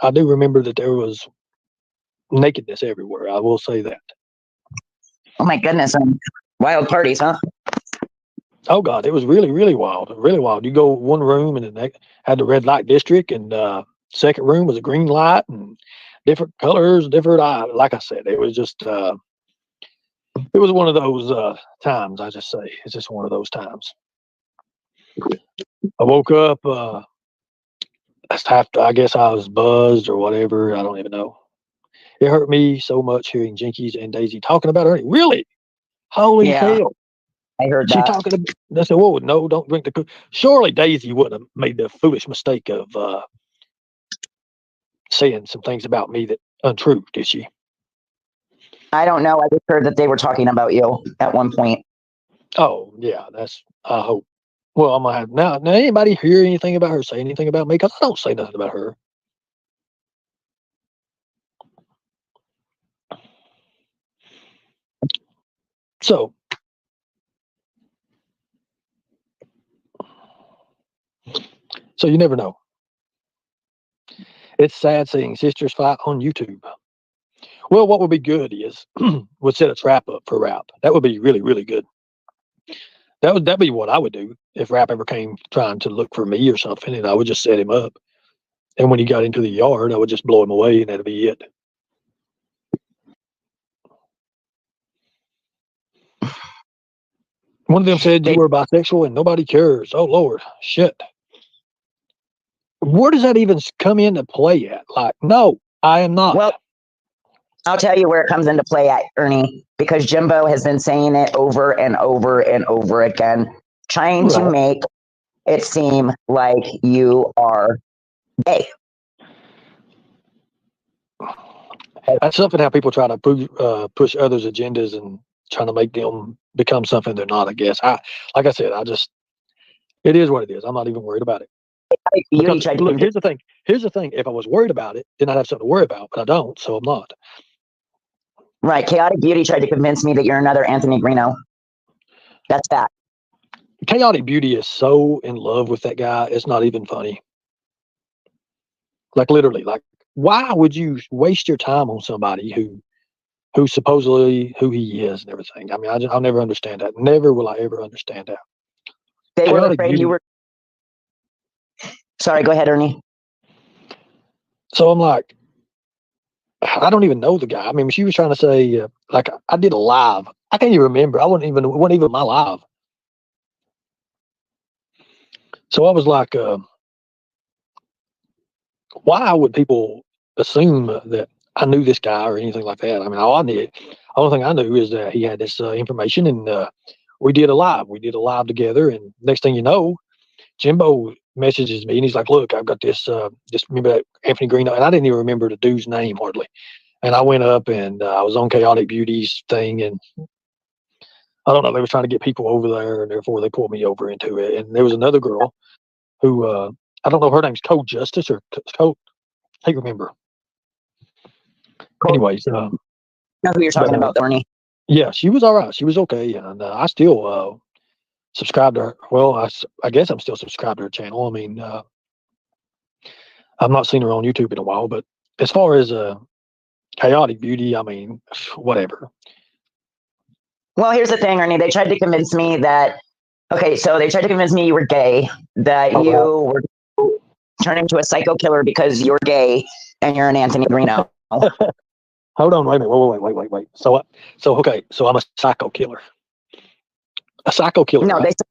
I do remember that there was nakedness everywhere. I will say that. Oh my goodness. Wild parties, huh? Oh God, it was really, really wild. Really wild. You go one room and then they had the red light district, and second room was a green light and different colors, different. Like I said, it was just. It was one of those times. I just say it's just one of those times. I woke up. I guess I was buzzed or whatever. I don't even know. It hurt me so much hearing Jinkies and Daisy talking about Ernie. Really? Holy Yeah, hell! I heard She that. talking about. I said, "Whoa, no, don't drink the." Surely Daisy wouldn't have made the foolish mistake of saying some things about me that untrue, did she? I don't know. I just heard that they were talking about you at one point. Oh yeah, that's. I hope. Well, I'm gonna have now. Now, anybody hear anything about her? Say anything about me? Because I don't say nothing about her. So, you never know. It's sad seeing sisters fight on YouTube. Well, what would be good is would set a trap up for Rap. That would be really, really good. That'd be what I would do if Rap ever came trying to look for me or something, and I would just set him up. And when he got into the yard, I would just blow him away, and that'd be it. One of them said you were bisexual and nobody cares. Oh Lord, shit. Where does that even come into play at? Like, no, I am not. Well, I'll tell you where it comes into play at, Ernie, because Jimbo has been saying it over and over and over again, trying to make it seem like you are gay. That's something how people try to push others' agendas and trying to make them become something they're not. I guess. Like I said, it is what it is. I'm not even worried about it. Because, look, here's the thing. Here's the thing. If I was worried about it, then I'd have something to worry about. But I don't, so I'm not. Right. Chaotic Beauty tried to convince me that you're another Anthony Greeno. That's that. Chaotic Beauty is so in love with that guy. It's not even funny. Like literally, like why would you waste your time on somebody who's supposedly who he is and everything? I mean, I'll never understand that. Never will I ever understand that. They were afraid you were. Sorry, go ahead, Ernie. So I'm like, I don't even know the guy. I mean, she was trying to say, like, I did a live. I can't even remember. It wasn't even my live. So I was like, why would people assume that I knew this guy or anything like that? I mean, the only thing I knew is that he had this information, and we did a live. We did a live together, and next thing you know, Jimbo messages me, and he's like, "Look, I've got this. Remember that Anthony Green?" And I didn't even remember the dude's name hardly. And I went up, and I was on Chaotic Beauty's thing, and I don't know. They were trying to get people over there, and therefore they pulled me over into it. And there was another girl who I don't know. Her name's Code Justice or Code. I can't remember. Anyways, know who you're talking about, Ernie. Yeah, she was all right. She was okay, and I still subscribed to her. Well, I guess I'm still subscribed to her channel. I mean, I've not seen her on YouTube in a while, but as far as Chaotic Beauty, I mean, whatever. Well, here's the thing, Ernie. They tried to convince me that. Okay, so they tried to convince me you were gay, that you were turning into a psycho killer because you're gay and you're an Anthony Greeno. Hold on, wait a minute, wait. So okay, so I'm a psycho killer. A psycho killer. No, right? they said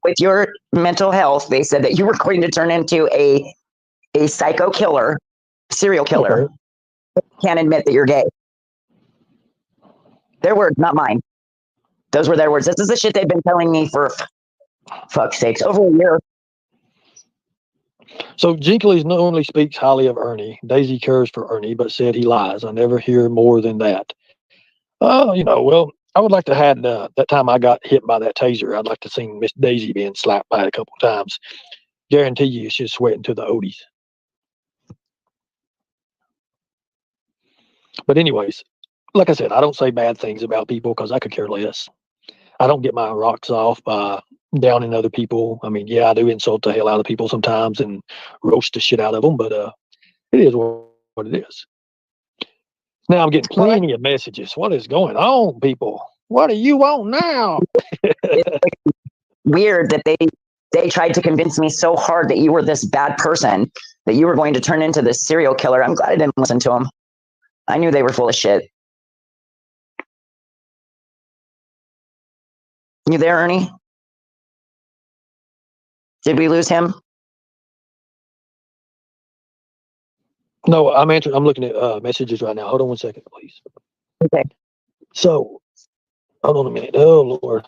with your mental health, they said that you were going to turn into a psycho killer, serial killer. Okay. Can't admit that you're gay. Their words, not mine. Those were their words. This is the shit they've been telling me for fuck's sakes, over a year. So Jinkley's normally speaks highly of Ernie. Daisy cares for Ernie, but said he lies. I never hear more than that. Oh, well, I would like to have had that time I got hit by that taser. I'd like to see Miss Daisy being slapped by it a couple of times. Guarantee you, she's sweating to the Odies. But anyways, like I said, I don't say bad things about people because I could care less. I don't get my rocks off by downing other people. I mean, yeah, I do insult the hell out of people sometimes and roast the shit out of them, but it is what it is. Now I'm getting Well, plenty of messages. What is going on, people? What do you want now? weird that they tried to convince me so hard that you were this bad person, that you were going to turn into this serial killer. I'm glad I didn't listen to them. I knew they were full of shit. You there, Ernie? Did we lose him? No, I'm answering. I'm looking at messages right now. Hold on one second, please. Okay. So, hold on a minute. Oh Lord.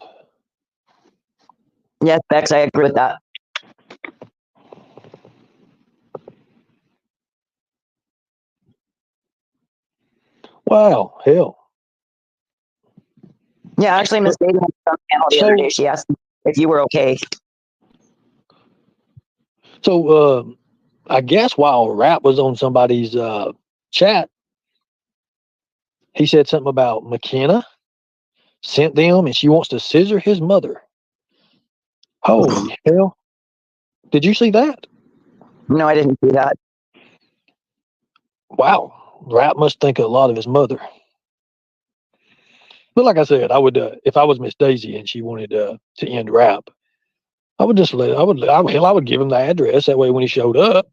Yes, Bex, I agree with that. Wow, hell. Yeah, actually, Miss David on the panel the other day. She asked if you were okay. So, I guess while Rap was on somebody's chat, he said something about McKenna sent them and she wants to scissor his mother. Holy hell. Did you see that? No, I didn't see that. Wow. Rap must think a lot of his mother. But like I said, I would, if I was Miss Daisy and she wanted to end Rap, I would just I would give him the address. That way when he showed up,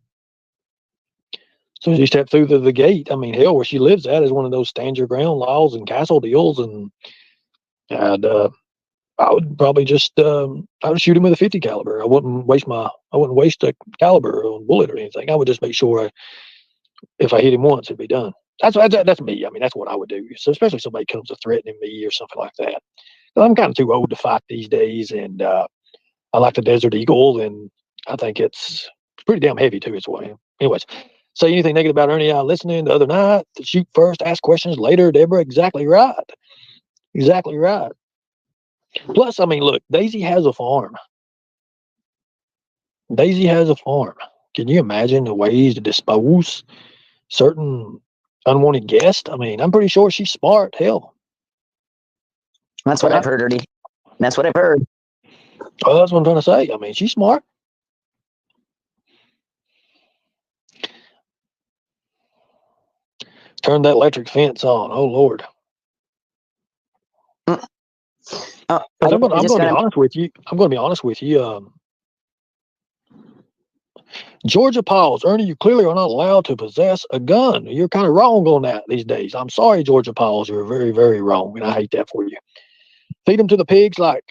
as soon as he stepped through the gate, I mean, hell, where she lives at is one of those stand your ground laws and castle deals. And I would probably just, I would shoot him with a 50 caliber. I wouldn't waste a caliber or a bullet or anything. I would just make sure if I hit him once, it'd be done. That's me. I mean, that's what I would do. So especially if somebody comes to threatening me or something like that. I'm kind of too old to fight these days, and I like the Desert Eagle, and I think it's pretty damn heavy too. It's what. Anyways, say anything negative about Ernie listening the other night? Shoot first, ask questions later. Deborah, exactly right. Exactly right. Plus, I mean, look, Daisy has a farm. Daisy has a farm. Can you imagine the ways to dispose certain unwanted guests? I mean, I'm pretty sure she's smart. Hell, That's what I've heard, Ernie. That's what I've heard. well, that's what I'm trying to say. I mean, she's smart. Turn that electric fence on. Oh Lord. Oh, I'm going to be honest with you. I'm going to be honest with you. Georgia Pauls, Ernie, you clearly are not allowed to possess a gun. You're kind of wrong on that these days. I'm sorry, Georgia Pauls. You're very, very wrong, and I hate that for you. Feed them to the pigs like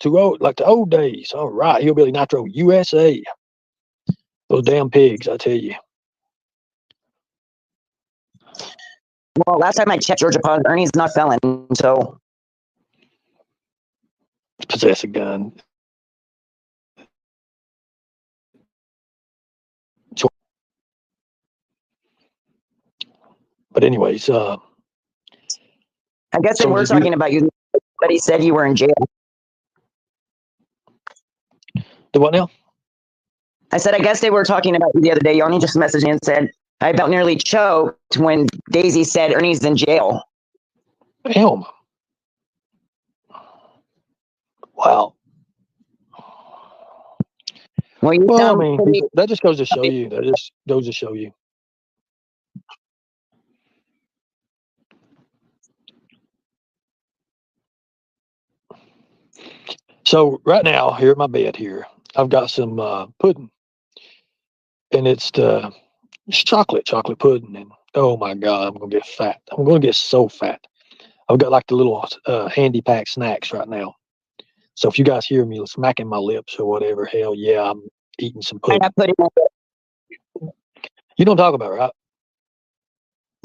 the old days. All right, Hillbilly Nitro USA. Those damn pigs, I tell you. Well, last time I checked, Georgia Paws, Ernie's not felon, so Possess a gun. But anyways, I guess they were talking about you. But he said you were in jail. The what now? I said, I guess they were talking about you the other day. Ernie just messaged me and said, I about nearly choked when Daisy said Ernie's in jail. Damn. Wow. Well, I mean, that just goes to show you. That just goes to show you. So right now, here at my bed here, I've got some pudding, and it's chocolate pudding, and oh my God, I'm gonna get fat. I'm gonna get so fat. I've got like the little handy pack snacks right now. So if you guys hear me smacking my lips or whatever, hell yeah, I'm eating some pudding. You don't talk about, right?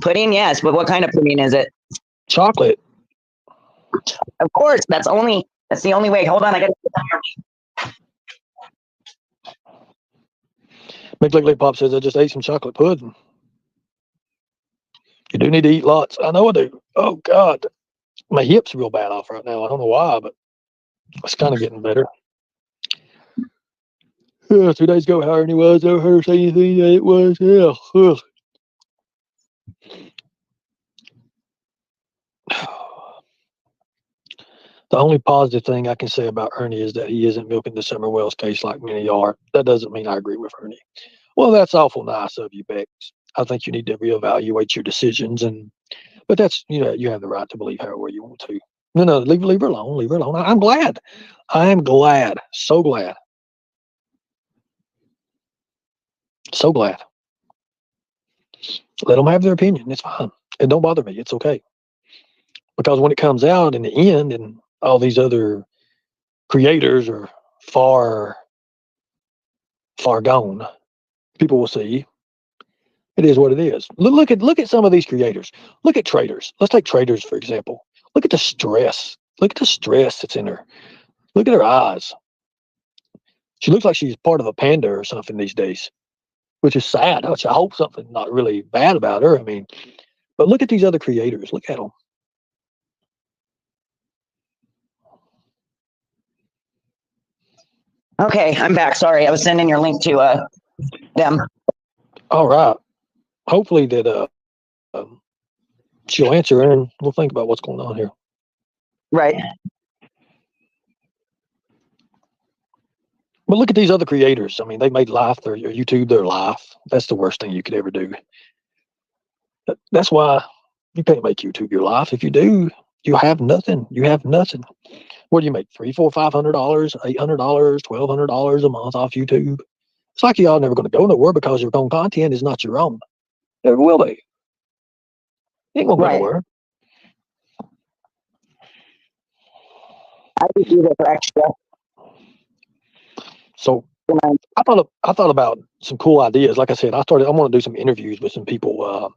Pudding, yes, but what kind of pudding is it? Chocolate. Of course, that's the only way. Hold on, I got McLickly Pop says I just ate some chocolate pudding. You do need to eat lots. I know I do. Oh God. My hip's real bad off right now. I don't know why, but it's kind of getting better. 2 days ago, how Ernie was. Never heard her say anything that it was. Yeah. The only positive thing I can say about Ernie is that he isn't milking the Summer Wells case like many are. That doesn't mean I agree with Ernie. Well, that's awful nice of you, Bex. I think you need to reevaluate your decisions, but that's, you have the right to believe however you want to. No, leave her alone. Leave her alone. I'm glad. I am glad. So glad. So glad. Let them have their opinion. It's fine. It don't bother me. It's okay. Because when it comes out in the end, and all these other creators are far gone, people will see it is what it is. Look at some of these creators. Look at traders. Let's take traders for example. Look at the stress. Look at the stress that's in her. Look at her eyes. She looks like she's part of a panda or something these days, which is sad. I hope something not really bad about her. I mean, but look at these other creators. Look at them. Okay, I'm back. Sorry, I was sending your link to them. All right. Hopefully that she'll answer and we'll think about what's going on here. Right. But look at these other creators. I mean, they made life their YouTube their life. That's the worst thing you could ever do. That's why you can't make YouTube your life. If you do, you have nothing. You have nothing. What do you make? $300, $400, $500, $800, $1,200 a month off YouTube? It's like y'all never going to go nowhere because your own content is not your own. Never will be. You ain't gonna go nowhere. I just do that for extra. So I thought about some cool ideas. Like I said, I want to do some interviews with some people.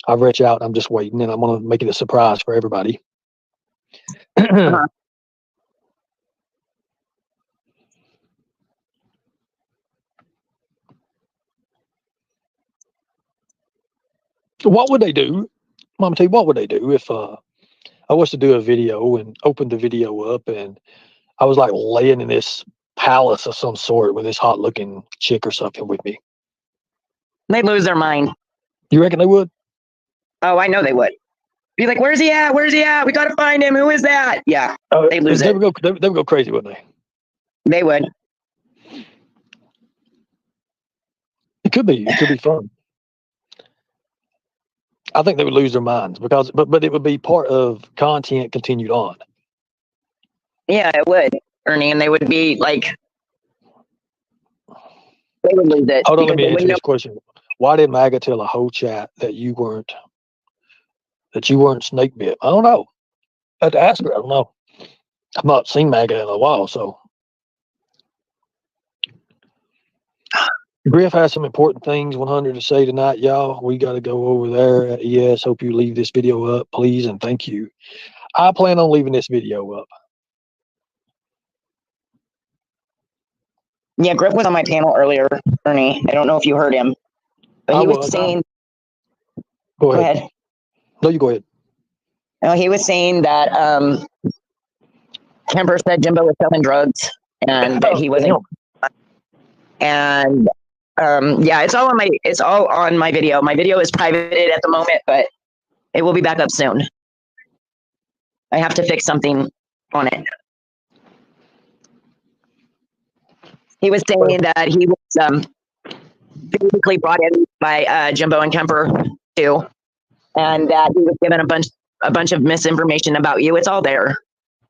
I've reached out. I'm just waiting, and I'm going to make it a surprise for everybody. What would they do? Mom, tell you what would they do if I was to do a video and open the video up, and I was like laying in this palace of some sort with this hot looking chick or something with me? They'd lose their mind. You reckon they would? Oh, I know they would. Be like, where's he at? Where's he at? We got to find him. Who is that? Yeah, they'd lose they it. Would go crazy, wouldn't they? They would. It could be fun. I think they would lose their minds because, but it would be part of content continued on. Yeah, it would, Ernie, and they would be like, they would lose it. Hold on, let me answer this question. Why did MAGA tell a whole chat that you weren't snake bit? I don't know. I had to ask her. I don't know. I've not seen MAGA in a while, so. Griff has some important things 100 to say tonight, y'all. We got to go over there at ES. Hope you leave this video up, please, and thank you. I plan on leaving this video up. Yeah, Griff was on my panel earlier, Ernie. I don't know if you heard him, but he was saying. Go ahead. No, you go ahead. No, he was saying that Kemper said Jimbo was selling drugs and that he wasn't. And yeah, it's all on my video. My video is privated at the moment, but it will be back up soon. I have to fix something on it. He was saying that he was basically brought in by Jimbo and Kemper too, and that he was given a bunch of misinformation about you. It's all there.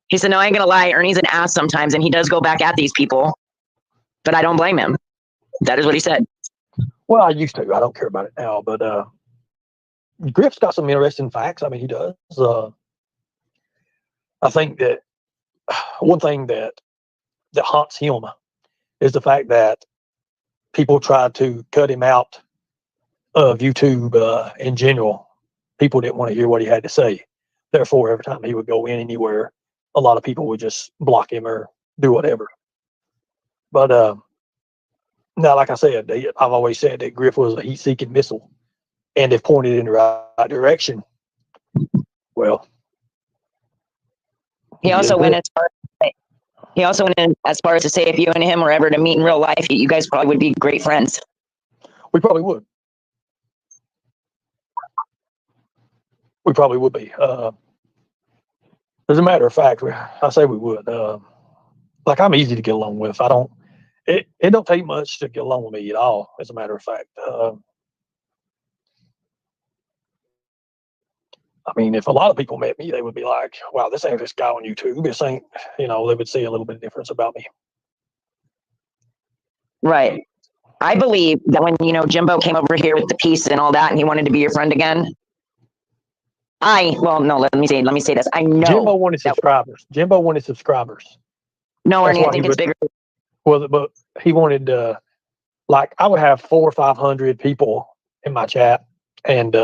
He said, "No, I ain't gonna lie. Ernie's an ass sometimes, and he does go back at these people, but I don't blame him." That is what he said. Well, I used to. I don't care about it now, but Griff's got some interesting facts. I mean, he does. I think that one thing that haunts him is the fact that people tried to cut him out of YouTube in general. People didn't want to hear what he had to say. Therefore, every time he would go in anywhere, a lot of people would just block him or do whatever. But now, like I said, I've always said that Griff was a heat-seeking missile, and if pointed in the right direction, well, He also went as far. He also went in as far as to say if you and him were ever to meet in real life, you guys probably would be great friends. We probably would. We probably would be. As a matter of fact, I say we would. Like I'm easy to get along with. I don't. It don't take much to get along with me at all. As a matter of fact, I mean, if a lot of people met me, they would be like, "Wow, this ain't this guy on YouTube. This ain't." They would see a little bit of difference about me. Right. I believe that when Jimbo came over here with the peace and all that, and he wanted to be your friend again. Let me say this. I know Jimbo wanted subscribers. Jimbo wanted subscribers. No, Ernie, I think it's bigger. Well, but he wanted like I would have 400 or 500 people in my chat, and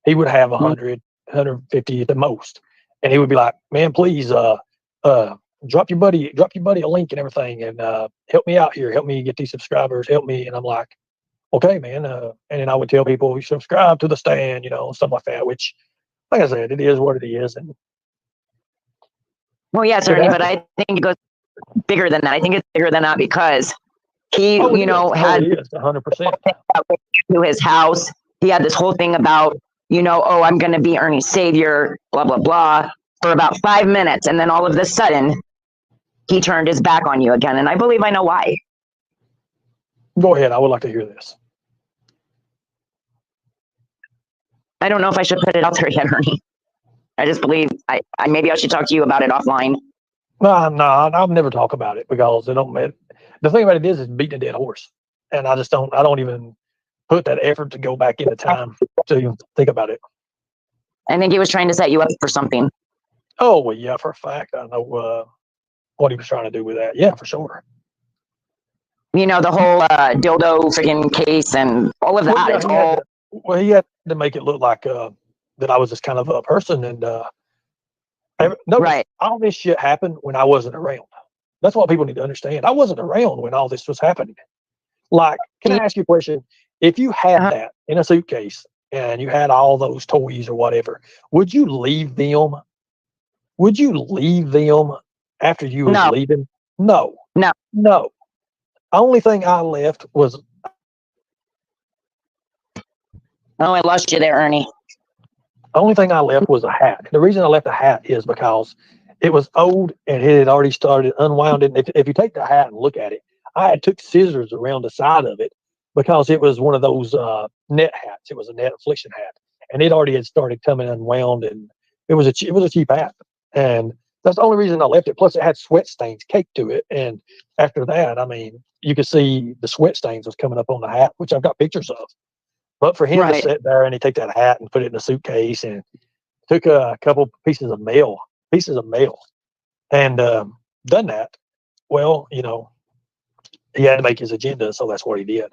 he would have 100, 150 at the most, and he would be like, "Man, please, drop your buddy a link and everything, and help me out here, help me get these subscribers, help me." And I'm like, "Okay, man," and then I would tell people, "You subscribe to the stand," stuff like that. Which, like I said, it is what it is, and well, yes, Ernie, but I think it goes bigger than that. I think it's bigger than that because he, had 100% to his house. He had this whole thing about, oh, I'm going to be Ernie's savior, blah, blah, blah, for about 5 minutes. And then all of a sudden, he turned his back on you again. And I believe I know why. Go ahead. I would like to hear this. I don't know if I should put it out there yet, Ernie. I just believe maybe I should talk to you about it offline. No, I'll never talk about it because it don't matter. The thing about it is beating a dead horse. And I don't even put that effort to go back into time to even think about it. I think he was trying to set you up for something. Oh, well, yeah, for a fact. I know what he was trying to do with that. Yeah, for sure. The whole dildo freaking case and all of that. Well, he had to make it look like that I was this kind of a person. And right. All this shit happened when I wasn't around. That's what people need to understand. I wasn't around when all this was happening. Like, can I ask you a question? If you had that in a suitcase and you had all those toys or whatever, would you leave them? Would you leave them after you was leaving? No. Only thing I left was. Oh, I lost you there, Ernie. The only thing I left was a hat. The reason I left the hat is because it was old and it had already started unwinding. If you take the hat and look at it, I had took scissors around the side of it because it was one of those net hats. It was a net affliction hat, and it already had started coming unwound, and it was a cheap hat, and that's the only reason I left it. Plus, it had sweat stains caked to it, and after that, I mean, you could see the sweat stains was coming up on the hat, which I've got pictures of. But for him to sit there and he take that hat and put it in a suitcase and took a couple pieces of mail, and done that, well, he had to make his agenda, so that's what he did,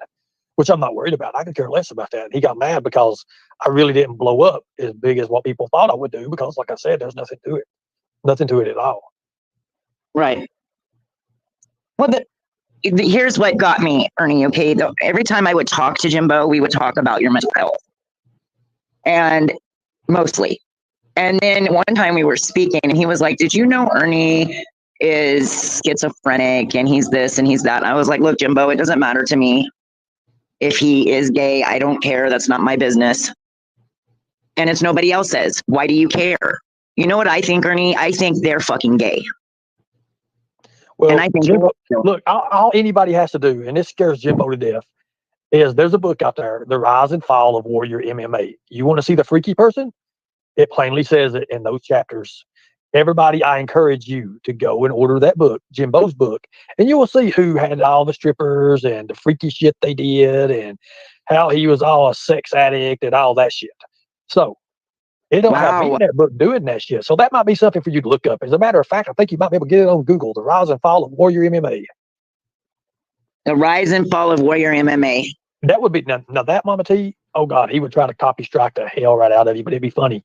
which I'm not worried about. I could care less about that. He got mad because I really didn't blow up as big as what people thought I would do because, like I said, there's nothing to it at all. Right. Well, here's what got me, Ernie, okay? Every time I would talk to Jimbo, we would talk about your mental health. And mostly. And then one time we were speaking and he was like, "Did you know Ernie is schizophrenic and he's this and he's that?" And I was like, "Look, Jimbo, it doesn't matter to me. If he is gay, I don't care. That's not my business. And it's nobody else's. Why do you care?" You know what I think, Ernie? I think they're fucking gay. Well, and I think Jimbo, look, all anybody has to do, and this scares Jimbo to death, is there's a book out there, The Rise and Fall of Warrior MMA. You want to see the freaky person? It plainly says it in those chapters. Everybody, I encourage you to go and order that book, Jimbo's book, and you will see who had all the strippers and the freaky shit they did and how he was all a sex addict and all that shit. So it don't have me in that book doing that shit. So that might be something for you to look up. As a matter of fact, I think you might be able to get it on Google, The Rise and Fall of Warrior MMA. The Rise and Fall of Warrior MMA. That would be, now that Mama T, oh God, he would try to copy strike the hell right out of you, but it'd be funny.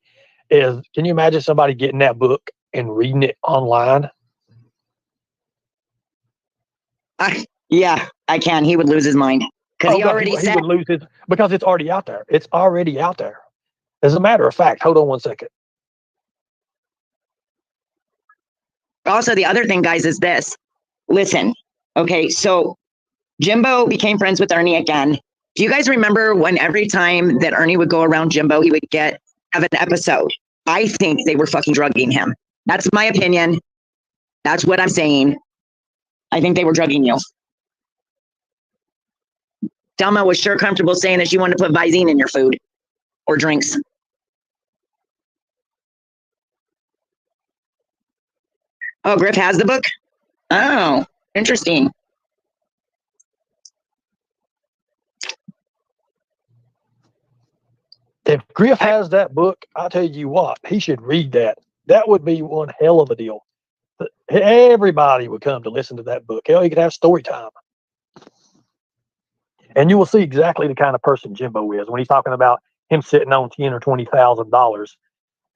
Can you imagine somebody getting that book and reading it online? Yeah, I can. He would lose his mind. Because he already said. He would lose his, because it's already out there. It's already out there. As a matter of fact, hold on one second. Also, the other thing, guys, is this. Listen, okay, so Jimbo became friends with Ernie again. Do you guys remember when every time that Ernie would go around Jimbo, he would have an episode? I think they were fucking drugging him. That's my opinion. That's what I'm saying. I think they were drugging you. Delma was sure comfortable saying that she wanted to put Visine in your food or drinks. Oh, Griff has the book? Oh, interesting. If Griff has that book, I'll tell you what, he should read that. That would be one hell of a deal. Everybody would come to listen to that book. Hell, he could have story time. And you will see exactly the kind of person Jimbo is when he's talking about him sitting on $10,000 or $20,000.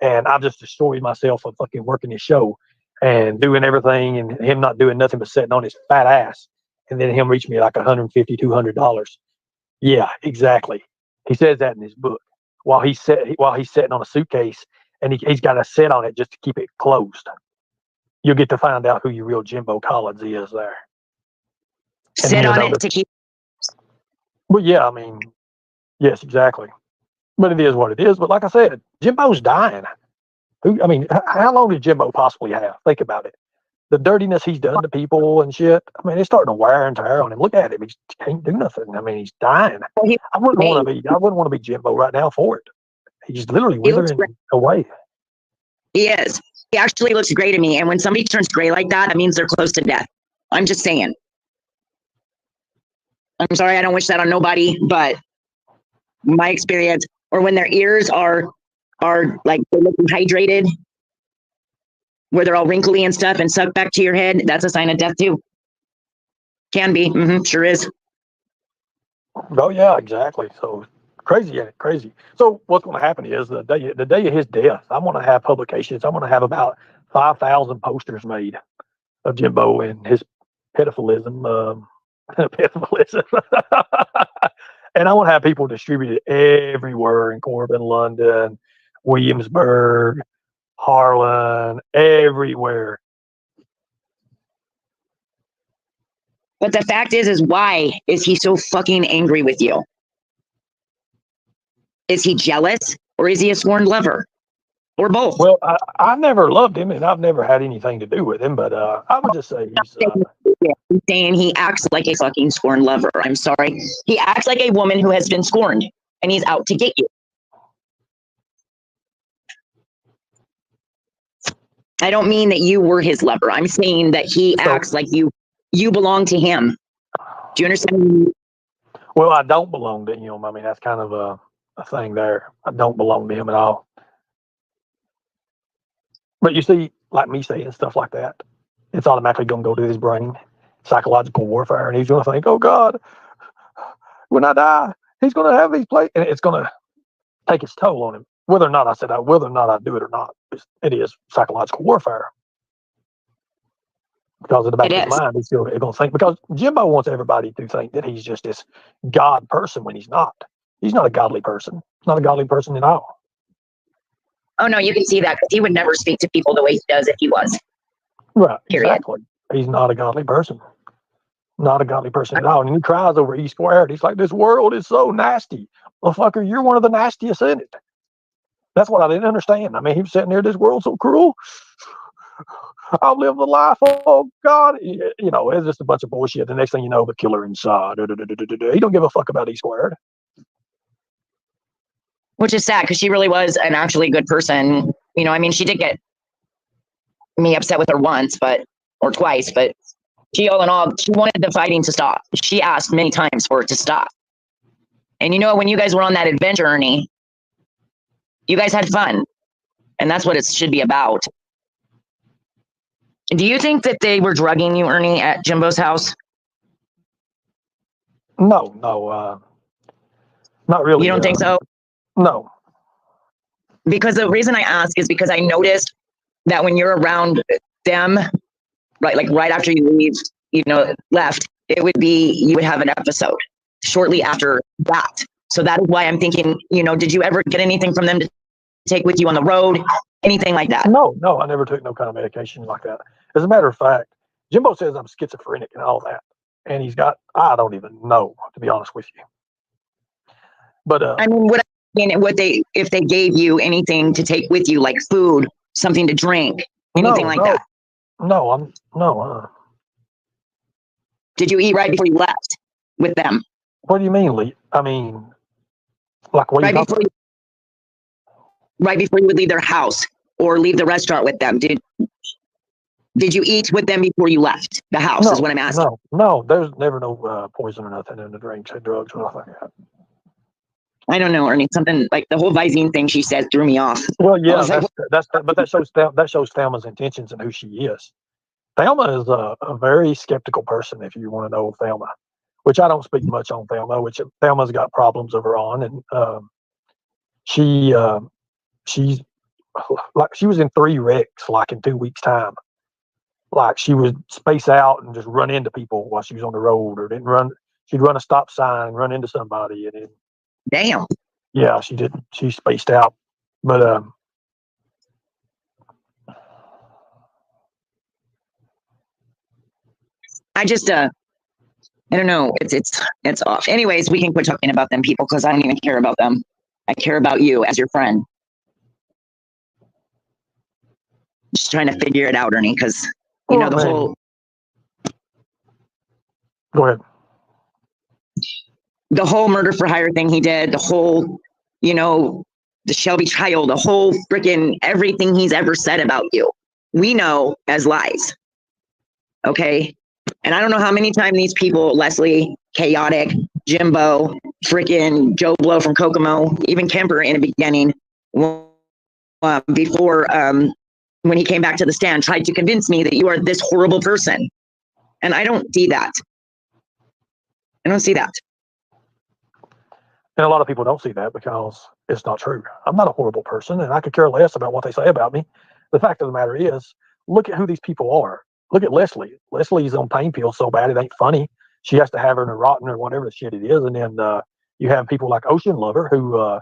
And I've just destroyed myself for fucking working his show and doing everything, and him not doing nothing but sitting on his fat ass. And then him reach me like $150, $200. Yeah, exactly. He says that in his book while he's sitting on a suitcase, and he's got to sit on it just to keep it closed. You'll get to find out who your real Jimbo Collins is there. Sit on it to keep. Well, yeah, I mean, yes, exactly. But it is what it is. But like I said, Jimbo's dying. How long did Jimbo possibly have? Think about it. The dirtiness he's done to people and shit. I mean, it's starting to wear and tear on him. Look at him. He can't do nothing. I mean, he's dying. I wouldn't want to be Jimbo right now for it. He's literally withering away. He is. He actually looks gray to me. And when somebody turns gray like that, that means they're close to death. I'm just saying. I'm sorry, I don't wish that on nobody, but my experience, or when their ears are like they're looking hydrated, where they're all wrinkly and stuff and sucked back to your head, that's a sign of death too. Can be. Sure is. Oh yeah, exactly. So crazy, crazy. So what's going to happen is the day of his death, I'm going to have publications. I'm going to have about 5,000 posters made of Jimbo and his pedophilism. And I want to have people distributed everywhere in Corbin, London, Williamsburg, Harlan, everywhere. But the fact is why is he so fucking angry with you? Is he jealous, or is he a sworn lover, or both? Well, I never loved him, and I've never had anything to do with him. But I would just say he's saying he acts like a fucking scorned lover. I'm sorry. He acts like a woman who has been scorned, and he's out to get you. I don't mean that you were his lover. I'm saying that he acts like you belong to him. Do you understand? Well, I don't belong to him. I mean, that's kind of a thing there. I don't belong to him at all. But you see, like me saying stuff like that, it's automatically going to go to his brain, psychological warfare, and he's going to think, oh God, when I die, he's going to have these plates, and it's going to take its toll on him. Whether or not I do it or not, it is psychological warfare. Because in the back of his mind, he's still going to think, because Jimbo wants everybody to think that he's just this God person when he's not. He's not a godly person. He's not a godly person at all. Oh, no, you can see that, because he would never speak to people the way he does if he was. Right, period. Exactly. He's not a godly person. Not a godly person at all. And he cries over E squared. He's like, this world is so nasty. Well, fucker, you're one of the nastiest in it. That's what I didn't understand. I mean, he was sitting there, this world's so cruel. I've lived the life, oh God. You know, it's just a bunch of bullshit. The next thing you know, the killer inside. He don't give a fuck about E squared. Which is sad, because she really was an actually good person. You know, I mean, she did get me upset with her once, or twice, but she, all in all, she wanted the fighting to stop. She asked many times for it to stop. And you know, when you guys were on that adventure, Ernie, you guys had fun. And that's what it should be about. Do you think that they were drugging you, Ernie, at Jimbo's house? No, not really. You don't think so? No. Because the reason I ask is because I noticed that when you're around them, right after you left, it would be, you would have an episode shortly after that. So that is why I'm thinking, did you ever get anything from them to take with you on the road, anything like that? No, no, I never took no kind of medication like that. As a matter of fact, Jimbo says I'm schizophrenic and all that, and he's got, I don't even know, to be honest with you. But I mean, if they gave you anything to take with you, like food, something to drink, anything like that? No, no. Did you eat right before you left with them? What do you mean, Lee? I mean, like what? Right before you would leave their house or leave the restaurant with them, did you eat with them before you left the house? No, is what I'm asking. No. There's never no poison or nothing in the drinks or drugs or nothing like that. I don't know, Ernie. Something like the whole Visine thing she said threw me off. Well, yeah, but that shows Thelma's intentions and who she is. Thelma is a very skeptical person, if you want to know Thelma, which I don't speak much on Thelma, which Thelma's got problems of her own, and she's like, she was in 3 wrecks like in 2 weeks' time. Like, she would space out and just run into people while she was on the road, or she'd run a stop sign and run into somebody, and then, damn. Yeah, she did. She spaced out, but I just I don't know. It's off. Anyways, we can quit talking about them people because I don't even care about them. I care about you as your friend. Just trying to figure it out, Ernie, because you know the whole. Go ahead. The whole murder for hire thing he did, the whole, the Shelby trial, the whole freaking everything he's ever said about you, we know as lies. Okay? And I don't know how many times these people, Leslie, Chaotic, Jimbo, freaking Joe Blow from Kokomo, even Kemper in the beginning, before when he came back to the stand, tried to convince me that you are this horrible person. And I don't see that. I don't see that. And a lot of people don't see that because it's not true. I'm not a horrible person, and I could care less about what they say about me. The fact of the matter is, look at who these people are. Look at Leslie. Leslie's on pain pills so bad it ain't funny. She has to have her Neurontin or whatever the shit it is. And then you have people like Ocean Lover who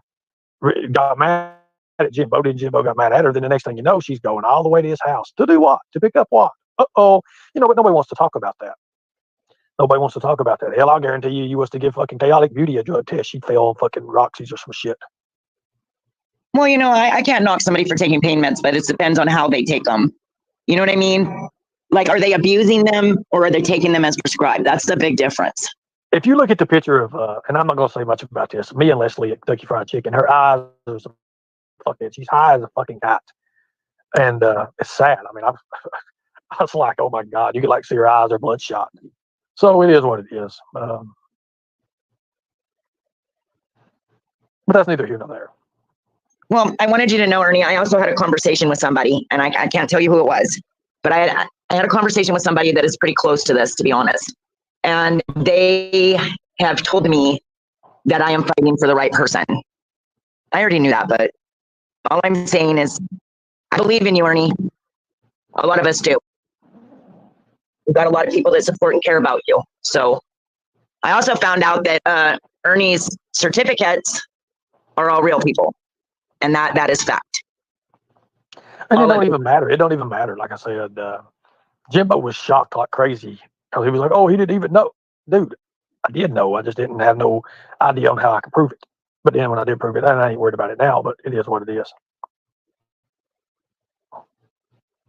got mad at Jimbo. Then Jimbo got mad at her. Then the next thing you know, she's going all the way to his house. To do what? To pick up what? Uh-oh. But nobody wants to talk about that. Nobody wants to talk about that. Hell, I'll guarantee you was to give fucking Chaotic Beauty a drug test, she'd fail on fucking Roxy's or some shit. Well, I can't knock somebody for taking pain meds, but it depends on how they take them. You know what I mean? Like, are they abusing them or are they taking them as prescribed? That's the big difference. If you look at the picture of, and I'm not going to say much about this, me and Leslie at Kentucky Fried Chicken, her eyes are fucking, she's high as a fucking cat. And it's sad. I mean, I was like, oh my God, you could like see her eyes are bloodshot. So it is what it is. But that's neither here nor there. Well, I wanted you to know, Ernie, I also had a conversation with somebody, and I can't tell you who it was, but I had a conversation with somebody that is pretty close to this, to be honest. And they have told me that I am fighting for the right person. I already knew that, but all I'm saying is I believe in you, Ernie. A lot of us do. We've got a lot of people that support and care about you. So I also found out that Ernie's certificates are all real people. And that is fact. And it don't even matter. It don't even matter. Like I said, Jimbo was shocked like crazy because he was like, oh, he didn't even know. Dude, I did know. I just didn't have no idea on how I could prove it. But then when I did prove it, and I ain't worried about it now, but it is what it is.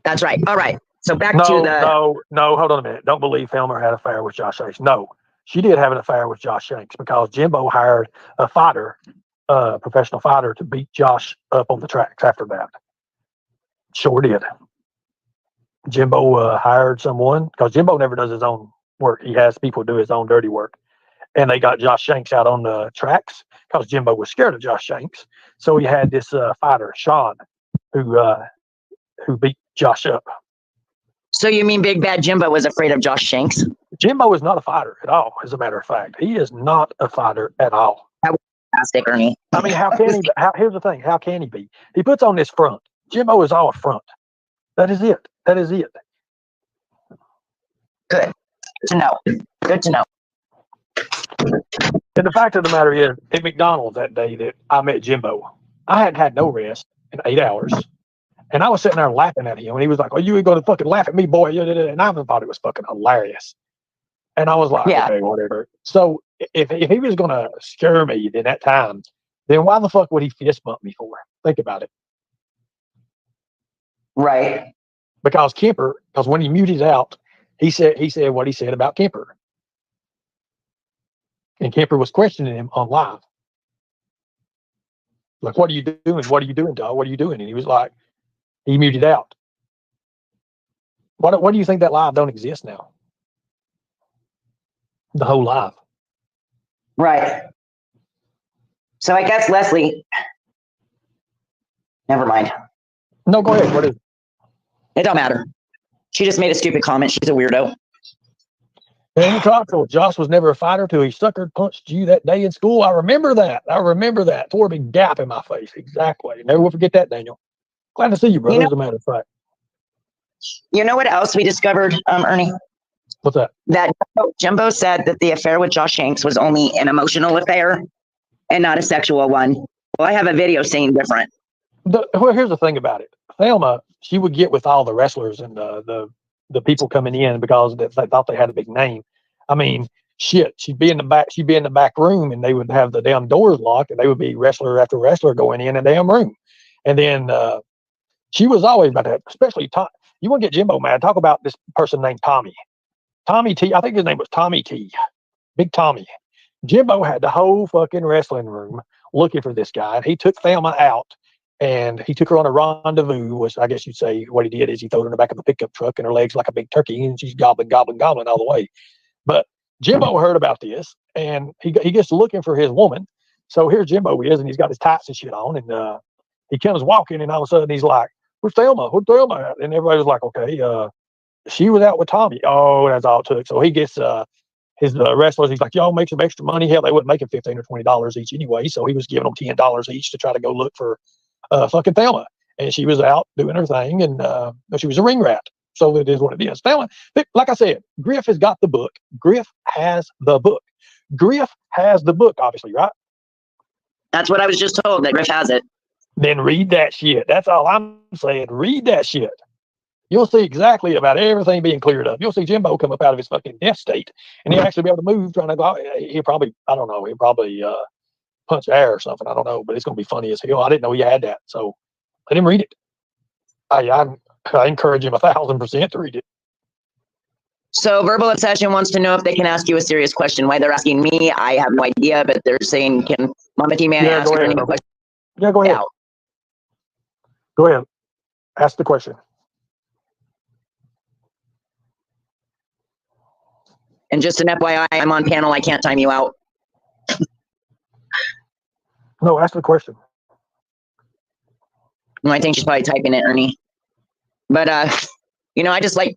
That's right. All right. So back to No, hold on a minute. Don't believe Thelma had an affair with Josh Shanks. No, she did have an affair with Josh Shanks because Jimbo hired a fighter, professional fighter, to beat Josh up on the tracks after that. Sure did. Jimbo hired someone because Jimbo never does his own work. He has people do his own dirty work. And they got Josh Shanks out on the tracks because Jimbo was scared of Josh Shanks. So he had this fighter, Sean, who beat Josh up. So you mean Big Bad Jimbo was afraid of Josh Shanks? Jimbo is not a fighter at all, as a matter of fact. He is not a fighter at all. That was fantastic, Ernie. I mean, how can he be? Here's the thing. How can he be? He puts on this front. Jimbo is all front. That is it. That is it. Good to know. Good to know. And the fact of the matter is, at McDonald's that day that I met Jimbo, I hadn't had no rest. in 8 hours. And I was sitting there laughing at him, and he was like, "Oh, you ain't gonna fucking laugh at me, boy." And I thought it was fucking hilarious. And I was like, Yeah. okay, whatever. So if he was gonna scare me in that time, then why the fuck would he fist bump me for? Think about it. Right. Because when he muted out, he said what he said about Kemper. And Kemper was questioning him on live. Like, what are you doing? What are you doing, dog? What are you doing? And he was like, he muted out. What do you think that live don't exist now? The whole live. Right. So I guess Leslie, never mind. No, go ahead. What is it? It don't matter. She just made a stupid comment. She's a weirdo. And Josh was never a fighter till he sucker punched you that day in school. I remember that. Tore a big gap in my face. Exactly. Never will forget that, Daniel. Glad to see you, brother, as a matter of fact. You know what else we discovered, Ernie? What's that? That Jimbo said that the affair with Josh Hanks was only an emotional affair and not a sexual one. Well, I have a video saying different. Well, here's the thing about it. Thelma, she would get with all the wrestlers and the people coming in because they thought they had a big name. I mean, shit, she'd be in the back room, and they would have the damn doors locked, and they would be wrestler after wrestler going in the damn room. And then she was always about that, especially Tom. You want to get Jimbo mad? Talk about this person named Tommy. Tommy T. I think his name was Tommy T. Big Tommy. Jimbo had the whole fucking wrestling room looking for this guy, and he took Thelma out, and he took her on a rendezvous, which I guess you'd say what he did is he threw her in the back of a pickup truck, and her legs like a big turkey, and she's gobbling all the way. But Jimbo heard about this, and he gets looking for his woman. So here Jimbo is, and he's got his tights and shit on, and he comes walking, and all of a sudden he's like, "Where's Thelma? Where's Thelma at?" And everybody was like, "Okay, she was out with Tommy." Oh, that's all it took. So he gets his wrestlers. He's like, "Y'all make some extra money." Hell, they wouldn't make him $15 or $20 each anyway. So he was giving them $10 each to try to go look for fucking Thelma. And she was out doing her thing, and she was a ring rat. So it is what it is. Thelma, like I said, Griff has got the book. Griff has the book. Griff has the book, obviously, right? That's what I was just told, that Griff has it. Then read that shit. That's all I'm saying. Read that shit. You'll see exactly about everything being cleared up. You'll see Jimbo come up out of his fucking death state, and he'll actually be able to move, trying to go. He'll probably punch air or something. I don't know, but it's going to be funny as hell. I didn't know he had that, so let him read it. I encourage him 1,000% to read it. So Verbal Obsession wants to know if they can ask you a serious question. Why they're asking me, I have no idea, but they're saying, can Mama T Man ask her any question? Yeah, go ahead. Go ahead. Ask the question. And just an FYI, I'm on panel. I can't time you out. No, ask the question. I think she's probably typing it, Ernie. But, I just like